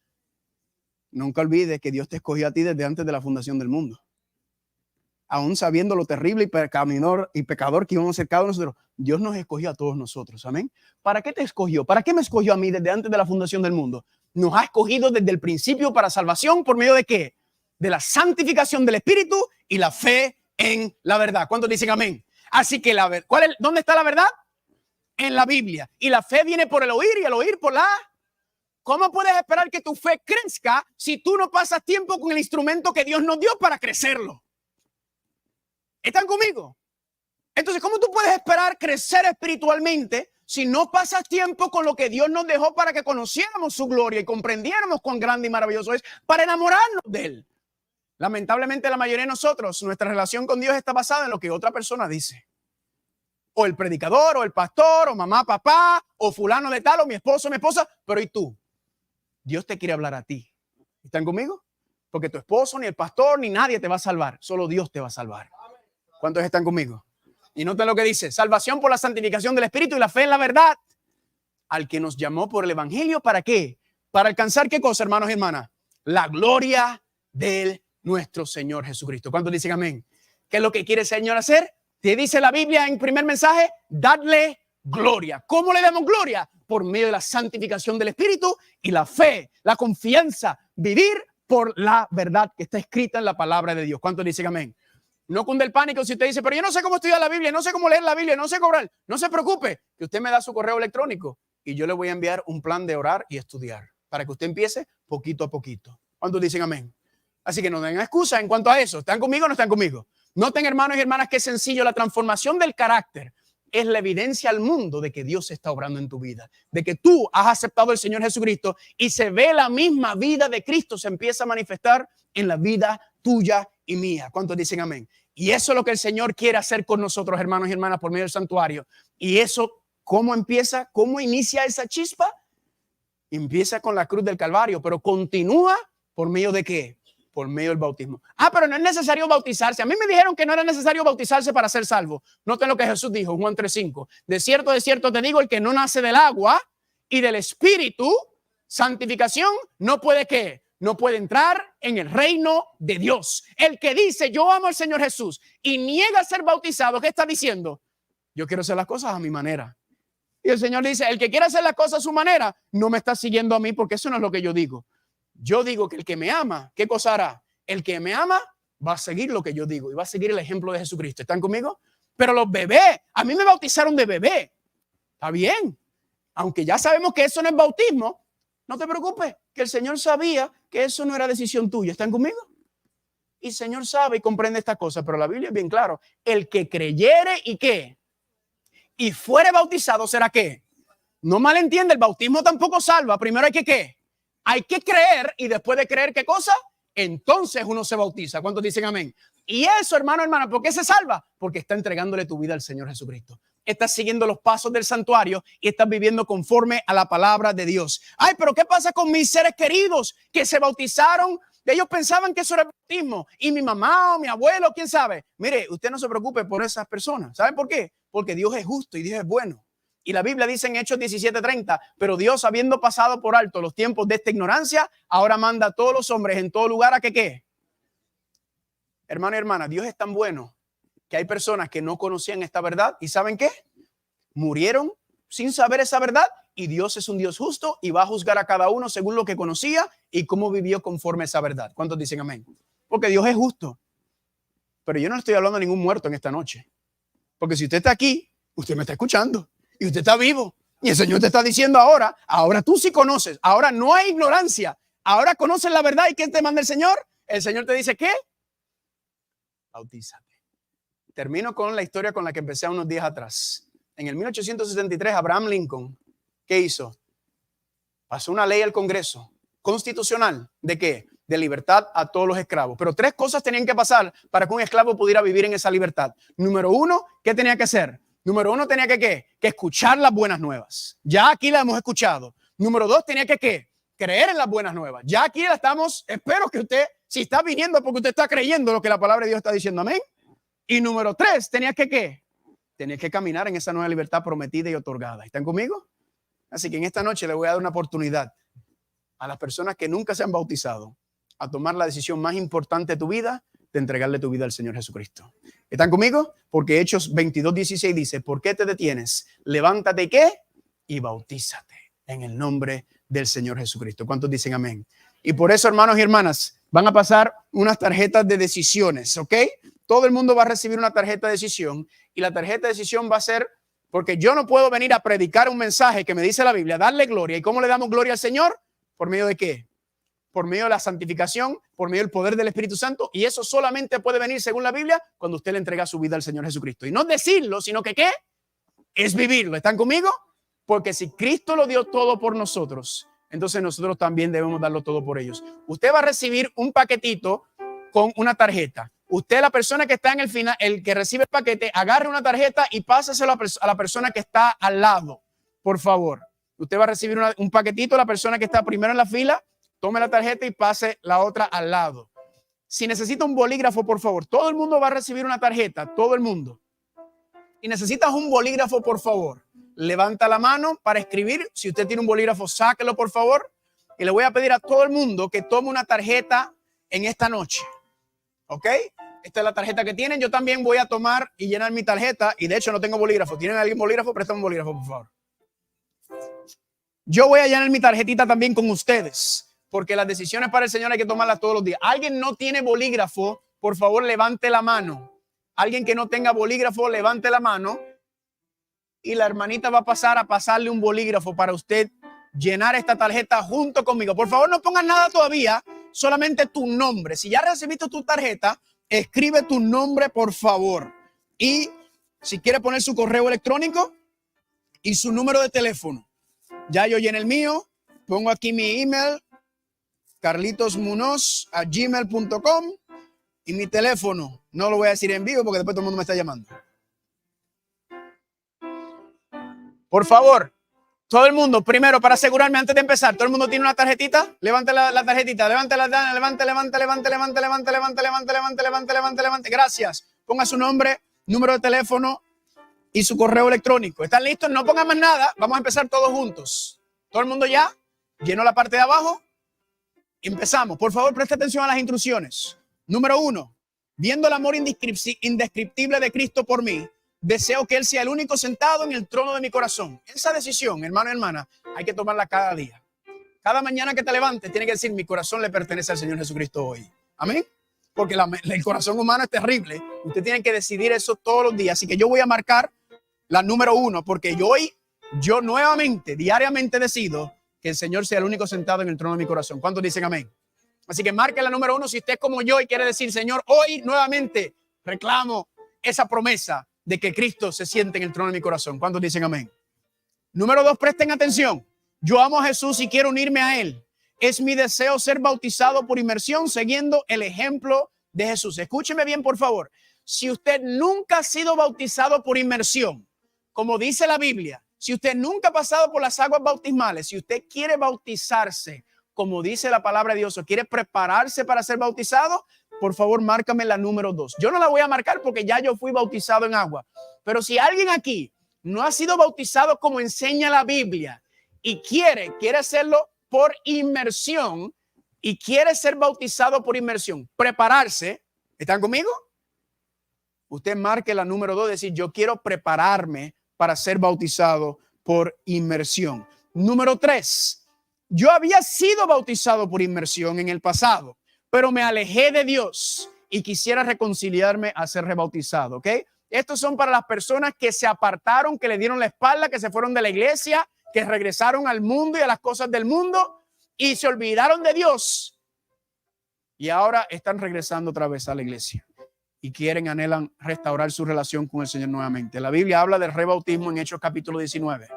Nunca olvides que Dios te escogió a ti desde antes de la fundación del mundo. Aún sabiendo lo terrible y pecador que íbamos a ser cada uno de nosotros, Dios nos escogió a todos nosotros, amén. ¿Para qué te escogió? ¿Para qué me escogió a mí desde antes de la fundación del mundo? Nos ha escogido desde el principio para salvación, ¿por medio de qué? De la santificación del Espíritu y la fe en la verdad. ¿Cuántos dicen amén? Así que ¿dónde está la verdad? En la Biblia. Y la fe viene por el oír y el oír por la... ¿Cómo puedes esperar que tu fe crezca si tú no pasas tiempo con el instrumento que Dios nos dio para crecerlo? ¿Están conmigo? Entonces, ¿cómo tú puedes esperar crecer espiritualmente si no pasas tiempo con lo que Dios nos dejó para que conociéramos su gloria y comprendiéramos cuán grande y maravilloso es para enamorarnos de Él? Lamentablemente, la mayoría de nosotros, nuestra relación con Dios está basada en lo que otra persona dice. O el predicador, o el pastor, o mamá, papá, o fulano de tal, o mi esposo, mi esposa. Pero ¿y tú? Dios te quiere hablar a ti. ¿Están conmigo? Porque tu esposo, ni el pastor, ni nadie te va a salvar. Solo Dios te va a salvar. ¿Cuántos están conmigo? Y noten lo que dice. Salvación por la santificación del Espíritu y la fe en la verdad. Al que nos llamó por el Evangelio, ¿para qué? Para alcanzar ¿qué cosa, hermanos y hermanas? La gloria de nuestro Señor Jesucristo. ¿Cuántos dicen amén? ¿Qué es lo que quiere el Señor hacer? Te dice la Biblia en primer mensaje, dadle gloria. ¿Cómo le damos gloria? Por medio de la santificación del Espíritu y la fe, la confianza, vivir por la verdad que está escrita en la palabra de Dios. ¿Cuántos dicen amén? No cunde el pánico si usted dice, pero yo no sé cómo estudiar la Biblia, no sé cómo leer la Biblia, no sé cómo orar. No se preocupe, que usted me da su correo electrónico y yo le voy a enviar un plan de orar y estudiar para que usted empiece poquito a poquito. ¿Cuántos dicen amén? Así que no den excusa en cuanto a eso. ¿Están conmigo o no están conmigo? Noten, hermanos y hermanas, qué sencillo la transformación del carácter. es la evidencia al mundo de que Dios está obrando en tu vida, de que tú has aceptado al Señor Jesucristo y se ve la misma vida de Cristo, se empieza a manifestar en la vida tuya y mía. ¿Cuántos dicen amén? Y eso es lo que el Señor quiere hacer con nosotros, hermanos y hermanas, por medio del santuario. Y eso, ¿cómo empieza? ¿Cómo inicia esa chispa? Empieza con la cruz del Calvario, pero continúa por medio de ¿qué? Por medio del bautismo. Pero no es necesario bautizarse. A mí me dijeron que no era necesario bautizarse para ser salvo. Noten lo que Jesús dijo en Juan 3:5. De cierto te digo, el que no nace del agua y del Espíritu, santificación, no puede ¿qué? No puede entrar en el reino de Dios. El que dice yo amo al Señor Jesús y niega a ser bautizado, ¿qué está diciendo? Yo quiero hacer las cosas a mi manera. Y el Señor dice, el que quiera hacer las cosas a su manera, no me está siguiendo a mí, porque eso no es lo que yo digo. Yo digo que el que me ama, ¿qué cosa hará? El que me ama va a seguir lo que yo digo y va a seguir el ejemplo de Jesucristo. ¿Están conmigo? Pero los bebés, a mí me bautizaron de bebé. Está bien. Aunque ya sabemos que eso no es bautismo, no te preocupes, que el Señor sabía que eso no era decisión tuya. ¿Están conmigo? Y el Señor sabe y comprende estas cosas, pero la Biblia es bien claro. El que creyere y ¿qué? Y fuere bautizado, ¿será qué? No malentiende, el bautismo tampoco salva. Primero hay que ¿qué? Hay que creer, y después de creer, ¿qué cosa? Entonces uno se bautiza. ¿Cuántos dicen amén? Y eso, hermano, hermana, ¿por qué se salva? Porque está entregándole tu vida al Señor Jesucristo. Estás siguiendo los pasos del santuario y estás viviendo conforme a la palabra de Dios. Ay, pero ¿qué pasa con mis seres queridos que se bautizaron? Ellos pensaban que eso era el bautismo. Y mi mamá o mi abuelo, quién sabe. Mire, usted no se preocupe por esas personas. ¿Saben por qué? Porque Dios es justo y Dios es bueno. Y la Biblia dice en Hechos 17:30, pero Dios, habiendo pasado por alto los tiempos de esta ignorancia, ahora manda a todos los hombres en todo lugar a que ¿qué? Hermano y hermana, Dios es tan bueno que hay personas que no conocían esta verdad y ¿saben qué? Murieron sin saber esa verdad, y Dios es un Dios justo y va a juzgar a cada uno según lo que conocía y cómo vivió conforme a esa verdad. ¿Cuántos dicen amén? Porque Dios es justo. Pero yo no estoy hablando de ningún muerto en esta noche. Porque si usted está aquí, usted me está escuchando y usted está vivo. Y el Señor te está diciendo ahora tú sí conoces. Ahora no hay ignorancia. Ahora conoces la verdad. ¿Y quién te manda el Señor? El Señor te dice, ¿qué? Bautízate. Termino con la historia con la que empecé unos días atrás. En el 1863, Abraham Lincoln, ¿qué hizo? Pasó una ley al Congreso constitucional. ¿De qué? De libertad a todos los esclavos. Pero 3 cosas tenían que pasar para que un esclavo pudiera vivir en esa libertad. Número 1, ¿qué tenía que hacer? Número 1, tenía que ¿qué? Que escuchar las buenas nuevas. Ya aquí la hemos escuchado. Número 2, tenía que ¿qué? Creer en las buenas nuevas. Ya aquí la estamos. Espero que usted, si está viniendo porque usted está creyendo lo que la palabra de Dios está diciendo, amén. Y número 3, tenía que ¿qué? Tenía que caminar en esa nueva libertad prometida y otorgada. ¿Están conmigo? Así que en esta noche le voy a dar una oportunidad a las personas que nunca se han bautizado a tomar la decisión más importante de tu vida, de entregarle tu vida al Señor Jesucristo. ¿Están conmigo? Porque Hechos 22:16 dice, ¿por qué te detienes? Levántate, ¿qué? Y bautízate en el nombre del Señor Jesucristo. ¿Cuántos dicen amén? Y por eso, hermanos y hermanas, van a pasar unas tarjetas de decisiones, ¿ok? Todo el mundo va a recibir una tarjeta de decisión, y la tarjeta de decisión va a ser, porque yo no puedo venir a predicar un mensaje que me dice la Biblia, darle gloria. ¿Y cómo le damos gloria al Señor? ¿Por medio de qué? Por medio de la santificación, por medio del poder del Espíritu Santo. Y eso solamente puede venir, según la Biblia, cuando usted le entrega su vida al Señor Jesucristo. Y no decirlo, sino que ¿qué? Es vivirlo. ¿Están conmigo? Porque si Cristo lo dio todo por nosotros, entonces nosotros también debemos darlo todo por ellos. Usted va a recibir un paquetito con una tarjeta. Usted, la persona que está en el final, el que recibe el paquete, agarre una tarjeta y páseselo a la persona que está al lado, por favor. Usted va a recibir un paquetito, la persona que está primero en la fila, tome la tarjeta y pase la otra al lado. Si necesita un bolígrafo, por favor, todo el mundo va a recibir una tarjeta, todo el mundo. Y necesitas un bolígrafo, por favor, levanta la mano para escribir. Si usted tiene un bolígrafo, sáquelo, por favor. Y le voy a pedir a todo el mundo que tome una tarjeta en esta noche. ¿Ok? Esta es la tarjeta que tienen. Yo también voy a tomar y llenar mi tarjeta. Y de hecho no tengo bolígrafo. ¿Tienen alguien bolígrafo? Préstame un bolígrafo, por favor. Yo voy a llenar mi tarjetita también con ustedes, porque las decisiones para el Señor hay que tomarlas todos los días. ¿Alguien no tiene bolígrafo? Por favor, levante la mano. Alguien que no tenga bolígrafo, levante la mano. Y la hermanita va a pasar a pasarle un bolígrafo para usted llenar esta tarjeta junto conmigo. Por favor, no pongan nada todavía, solamente tu nombre. Si ya recibiste tu tarjeta, escribe tu nombre, por favor. Y Si quiere poner su correo electrónico y su número de teléfono. Ya yo llené el mío. Pongo aquí mi email, carlitosmunoz@gmail.com, y mi teléfono. No lo voy a decir en vivo porque después todo el mundo me está llamando. Por favor, todo el mundo, primero, para asegurarme antes de empezar, todo el mundo tiene una tarjetita. Levante la tarjetita, levante. Gracias. Ponga su nombre, número de teléfono y su correo electrónico. ¿Están listos? No pongan más nada. Vamos a empezar todos juntos. ¿Todo el mundo ya llenó la parte de abajo? Empezamos. Por favor, preste atención a las instrucciones. Número 1. Viendo el amor indescriptible de Cristo por mí, deseo que Él sea el único sentado en el trono de mi corazón. Esa decisión, hermano y hermana, hay que tomarla cada día. Cada mañana que te levantes, tiene que decir, mi corazón le pertenece al Señor Jesucristo hoy. Amén. Porque el corazón humano es terrible. Usted tiene que decidir eso todos los días. Así que yo voy a marcar la número 1, porque yo nuevamente, diariamente decido que el Señor sea el único sentado en el trono de mi corazón. ¿Cuántos dicen amén? Así que marque la número 1 si usted es como yo y quiere decir, Señor, hoy nuevamente reclamo esa promesa de que Cristo se siente en el trono de mi corazón. ¿Cuántos dicen amén? Número 2, presten atención. Yo amo a Jesús y quiero unirme a Él. Es mi deseo ser bautizado por inmersión siguiendo el ejemplo de Jesús. Escúcheme bien, por favor. Si usted nunca ha sido bautizado por inmersión, como dice la Biblia, si usted nunca ha pasado por las aguas bautismales, si usted quiere bautizarse, como dice la palabra de Dios, o quiere prepararse para ser bautizado, por favor, márcame la número 2. Yo no la voy a marcar porque ya yo fui bautizado en agua. Pero si alguien aquí no ha sido bautizado como enseña la Biblia y quiere hacerlo por inmersión y quiere ser bautizado por inmersión, prepararse, ¿están conmigo? Usted marque la número 2, decir, yo quiero prepararme para ser bautizado por inmersión. Número 3. Yo había sido bautizado por inmersión en el pasado, pero me alejé de Dios y quisiera reconciliarme a ser rebautizado, ¿ok? Estos son para las personas que se apartaron, que le dieron la espalda, que se fueron de la iglesia, que regresaron al mundo y a las cosas del mundo y se olvidaron de Dios y ahora están regresando otra vez a la iglesia y anhelan restaurar su relación con el Señor nuevamente. La Biblia habla del rebautismo en Hechos capítulo 19.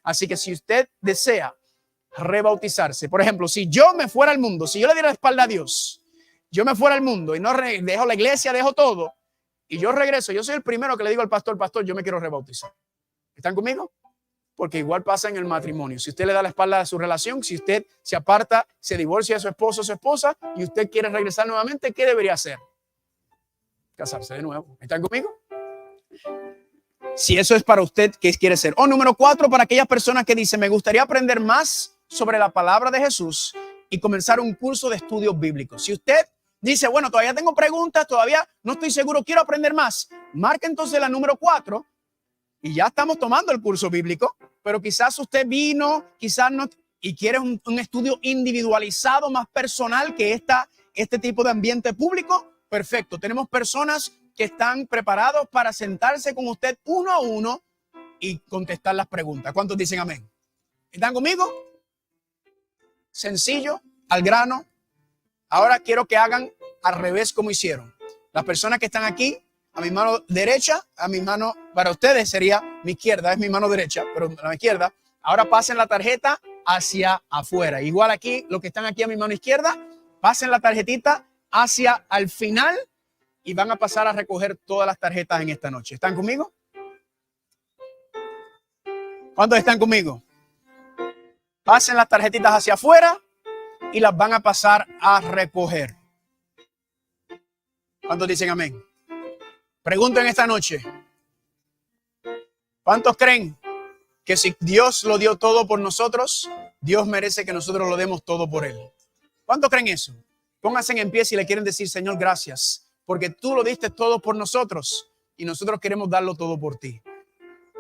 Así que si usted desea rebautizarse, por ejemplo, si yo me fuera al mundo, si yo le diera la espalda a Dios, yo me fuera al mundo y no dejo la iglesia, dejo todo y yo regreso, yo soy el primero que le digo al pastor, yo me quiero rebautizar. ¿Están conmigo? Porque igual pasa en el matrimonio. Si usted le da la espalda a su relación, si usted se aparta, se divorcia de su esposo o su esposa y usted quiere regresar nuevamente, ¿qué debería hacer? Casarse de nuevo. ¿Están conmigo? Si eso es para usted, ¿qué quiere ser? O número 4, para aquellas personas que dicen, me gustaría aprender más sobre la palabra de Jesús y comenzar un curso de estudios bíblicos. Si usted dice, bueno, todavía tengo preguntas, todavía no estoy seguro, quiero aprender más, marque entonces la número 4 y ya estamos tomando el curso bíblico, pero quizás usted vino, quizás no, y quiere un estudio individualizado, más personal que este tipo de ambiente público. Perfecto, tenemos personas que están preparados para sentarse con usted uno a uno y contestar las preguntas. ¿Cuántos dicen amén? ¿Están conmigo? Sencillo, al grano. Ahora quiero que hagan al revés como hicieron. Las personas que están aquí, a mi mano derecha, a mi mano, para ustedes sería mi izquierda, es mi mano derecha, pero a la izquierda. Ahora pasen la tarjeta hacia afuera. Igual aquí, los que están aquí a mi mano izquierda, pasen la tarjetita hacia al final y van a pasar a recoger todas las tarjetas en esta noche. ¿Están conmigo? ¿Cuántos están conmigo? Pasen las tarjetitas hacia afuera y las van a pasar a recoger. ¿Cuántos dicen amén? Pregunten esta noche. ¿Cuántos creen que si Dios lo dio todo por nosotros, Dios merece que nosotros lo demos todo por Él? ¿Cuántos creen eso? Pónganse en pie si le quieren decir, Señor, gracias, porque tú lo diste todo por nosotros y nosotros queremos darlo todo por ti.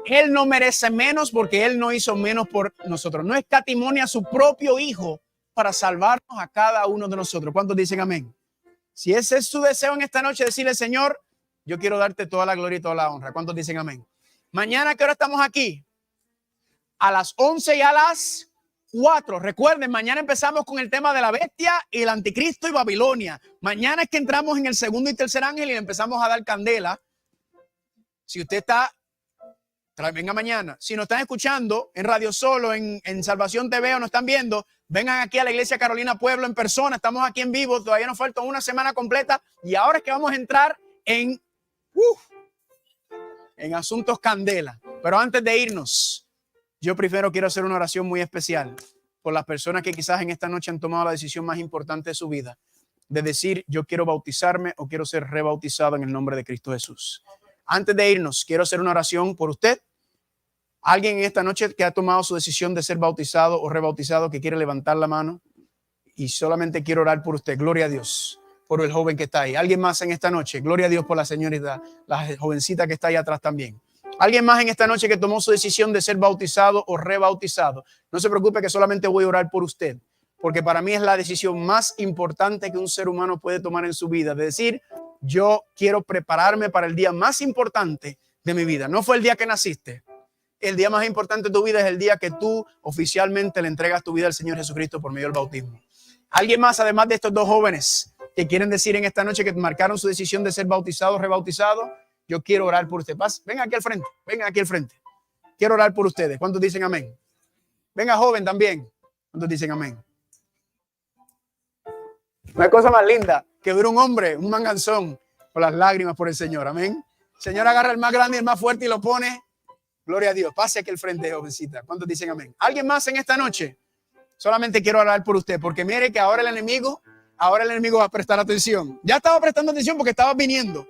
Él no merece menos porque Él no hizo menos por nosotros. No escatimó a su propio Hijo para salvarnos a cada uno de nosotros. ¿Cuántos dicen amén? Si ese es su deseo en esta noche, decirle, Señor, yo quiero darte toda la gloria y toda la honra. ¿Cuántos dicen amén? Mañana, ¿qué hora estamos aquí? A las 11 y a las 4. Recuerden, mañana empezamos con el tema de la bestia y el anticristo y Babilonia. Mañana es que entramos en el segundo y tercer ángel y empezamos a dar candela. Si usted está venga mañana. Si nos están escuchando en Radio Solo, en Salvación TV o nos están viendo, vengan aquí a la Iglesia Carolina Pueblo en persona. Estamos aquí en vivo. Todavía nos falta una semana completa. Y ahora es que vamos a entrar en asuntos candela. Pero antes de irnos, yo primero quiero hacer una oración muy especial por las personas que quizás en esta noche han tomado la decisión más importante de su vida, de decir, yo quiero bautizarme o quiero ser rebautizado en el nombre de Cristo Jesús. Antes de irnos, quiero hacer una oración por usted. Alguien en esta noche que ha tomado su decisión de ser bautizado o rebautizado, que quiere levantar la mano, y solamente quiero orar por usted. Gloria a Dios por el joven que está ahí. Alguien más en esta noche. Gloria a Dios por la señorita, la jovencita que está ahí atrás también. Alguien más en esta noche que tomó su decisión de ser bautizado o rebautizado. No se preocupe que solamente voy a orar por usted, porque para mí es la decisión más importante que un ser humano puede tomar en su vida. De decir, yo quiero prepararme para el día más importante de mi vida. No fue el día que naciste. El día más importante de tu vida es el día que tú oficialmente le entregas tu vida al Señor Jesucristo por medio del bautismo. Alguien más, además de estos dos jóvenes que quieren decir en esta noche que marcaron su decisión de ser bautizado o rebautizado, yo quiero orar por usted. Vengan aquí al frente, vengan aquí al frente. Quiero orar por ustedes. ¿Cuántos dicen amén? Venga, joven también. ¿Cuántos dicen amén? No hay cosa más linda que ver un hombre, un manganzón, con las lágrimas por el Señor. Amén. El Señor agarra el más grande y el más fuerte y lo pone. Gloria a Dios. Pase aquí al frente, jovencita. ¿Cuántos dicen amén? ¿Alguien más en esta noche? Solamente quiero orar por usted, porque mire que ahora el enemigo va a prestar atención. Ya estaba prestando atención porque estaba viniendo.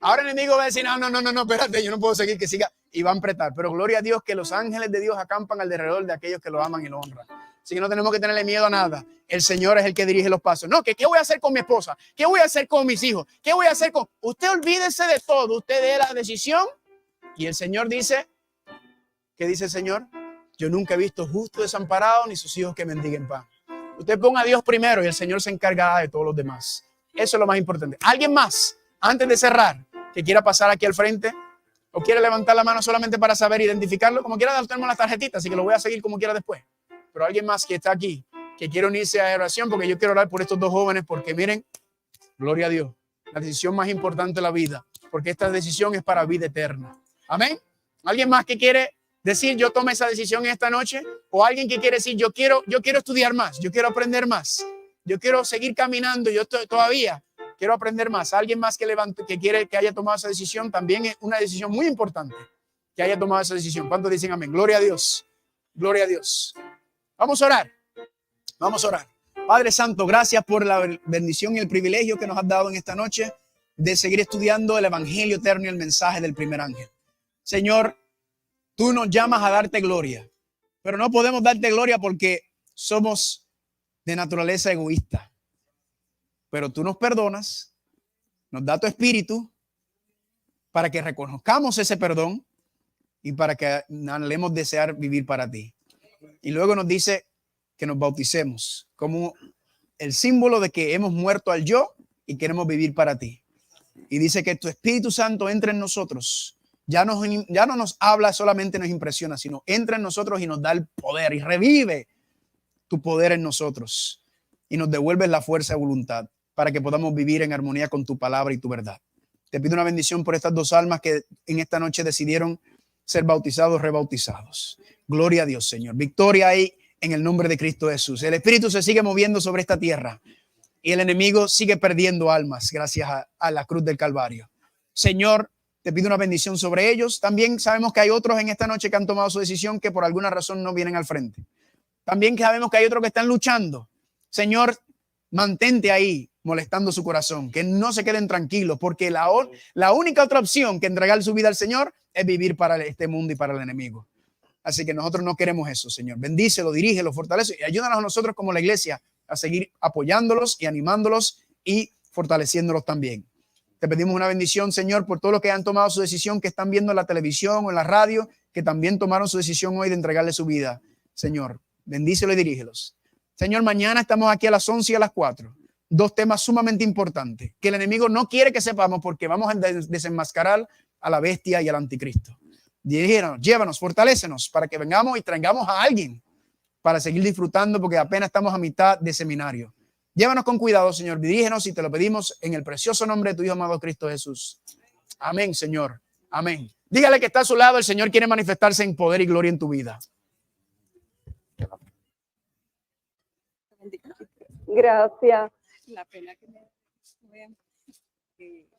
Ahora el enemigo va a decir, no, espérate, yo no puedo seguir, que siga. Y va a apretar. Pero gloria a Dios que los ángeles de Dios acampan alrededor de aquellos que lo aman y lo honran. Así que no tenemos que tenerle miedo a nada. El Señor es el que dirige los pasos. No, que ¿qué voy a hacer con mi esposa? ¿Qué voy a hacer con mis hijos? ¿Qué voy a hacer con...? Usted olvídese de todo. Usted dé la decisión. Y el Señor dice, ¿qué dice el Señor? Yo nunca he visto justo desamparado ni sus hijos que mendiguen pan. Usted ponga a Dios primero y el Señor se encargará de todos los demás. Eso es lo más importante. ¿Alguien más, antes de cerrar, que quiera pasar aquí al frente o quiere levantar la mano solamente para saber identificarlo? Como quiera, tenemos las tarjetitas, así que lo voy a seguir como quiera después. Pero alguien más que está aquí, que quiere unirse a la oración, porque yo quiero orar por estos dos jóvenes, porque miren, gloria a Dios, la decisión más importante de la vida, porque esta decisión es para vida eterna. Amén. ¿Alguien más que quiere decir, yo tomé esa decisión esta noche? O alguien que quiere decir, yo quiero estudiar más, yo quiero aprender más, yo quiero seguir caminando, yo todavía quiero aprender más. Alguien más que levante, que quiere que haya tomado esa decisión, también es una decisión muy importante que haya tomado esa decisión. ¿Cuántos dicen amén? Gloria a Dios. Gloria a Dios. Vamos a orar. Vamos a orar. Padre Santo, gracias por la bendición y el privilegio que nos has dado en esta noche de seguir estudiando el Evangelio eterno y el mensaje del primer ángel. Señor, tú nos llamas a darte gloria, pero no podemos darte gloria porque somos de naturaleza egoísta. Pero tú nos perdonas, nos da tu espíritu para que reconozcamos ese perdón y para que anhelemos desear vivir para ti. Y luego nos dice que nos bauticemos como el símbolo de que hemos muerto al yo y queremos vivir para ti. Y dice que tu Espíritu Santo entre en nosotros. Ya no nos habla, solamente nos impresiona, sino entra en nosotros y nos da el poder y revive tu poder en nosotros y nos devuelve la fuerza de voluntad para que podamos vivir en armonía con tu palabra y tu verdad. Te pido una bendición por estas dos almas que en esta noche decidieron ser bautizados, rebautizados. Gloria a Dios, Señor. Victoria ahí en el nombre de Cristo Jesús. El Espíritu se sigue moviendo sobre esta tierra y el enemigo sigue perdiendo almas gracias a la cruz del Calvario. Señor, te pido una bendición sobre ellos. También sabemos que hay otros en esta noche que han tomado su decisión que por alguna razón no vienen al frente. También sabemos que hay otros que están luchando. Señor, mantente ahí molestando su corazón, que no se queden tranquilos, porque la única otra opción que entregar su vida al Señor es vivir para este mundo y para el enemigo. Así que nosotros no queremos eso, Señor. Bendícelo, dirígelo, fortalece y ayúdanos a nosotros como la iglesia a seguir apoyándolos y animándolos y fortaleciéndolos también. Te pedimos una bendición, Señor, por todos los que han tomado su decisión, que están viendo en la televisión o en la radio, que también tomaron su decisión hoy de entregarle su vida. Señor, bendícelo y dirígelos. Señor, mañana estamos aquí a las 11 y a las 4. Dos temas sumamente importantes que el enemigo no quiere que sepamos porque vamos a desenmascarar a la bestia y al anticristo. Dirígenos, llévanos, fortalécenos para que vengamos y traigamos a alguien para seguir disfrutando porque apenas estamos a mitad de seminario. Llévanos con cuidado, Señor. Dirígenos y te lo pedimos en el precioso nombre de tu Hijo amado Cristo Jesús. Amén, Señor. Amén. Dígale que está a su lado, el Señor quiere manifestarse en poder y gloria en tu vida. Gracias. La pena que me vean que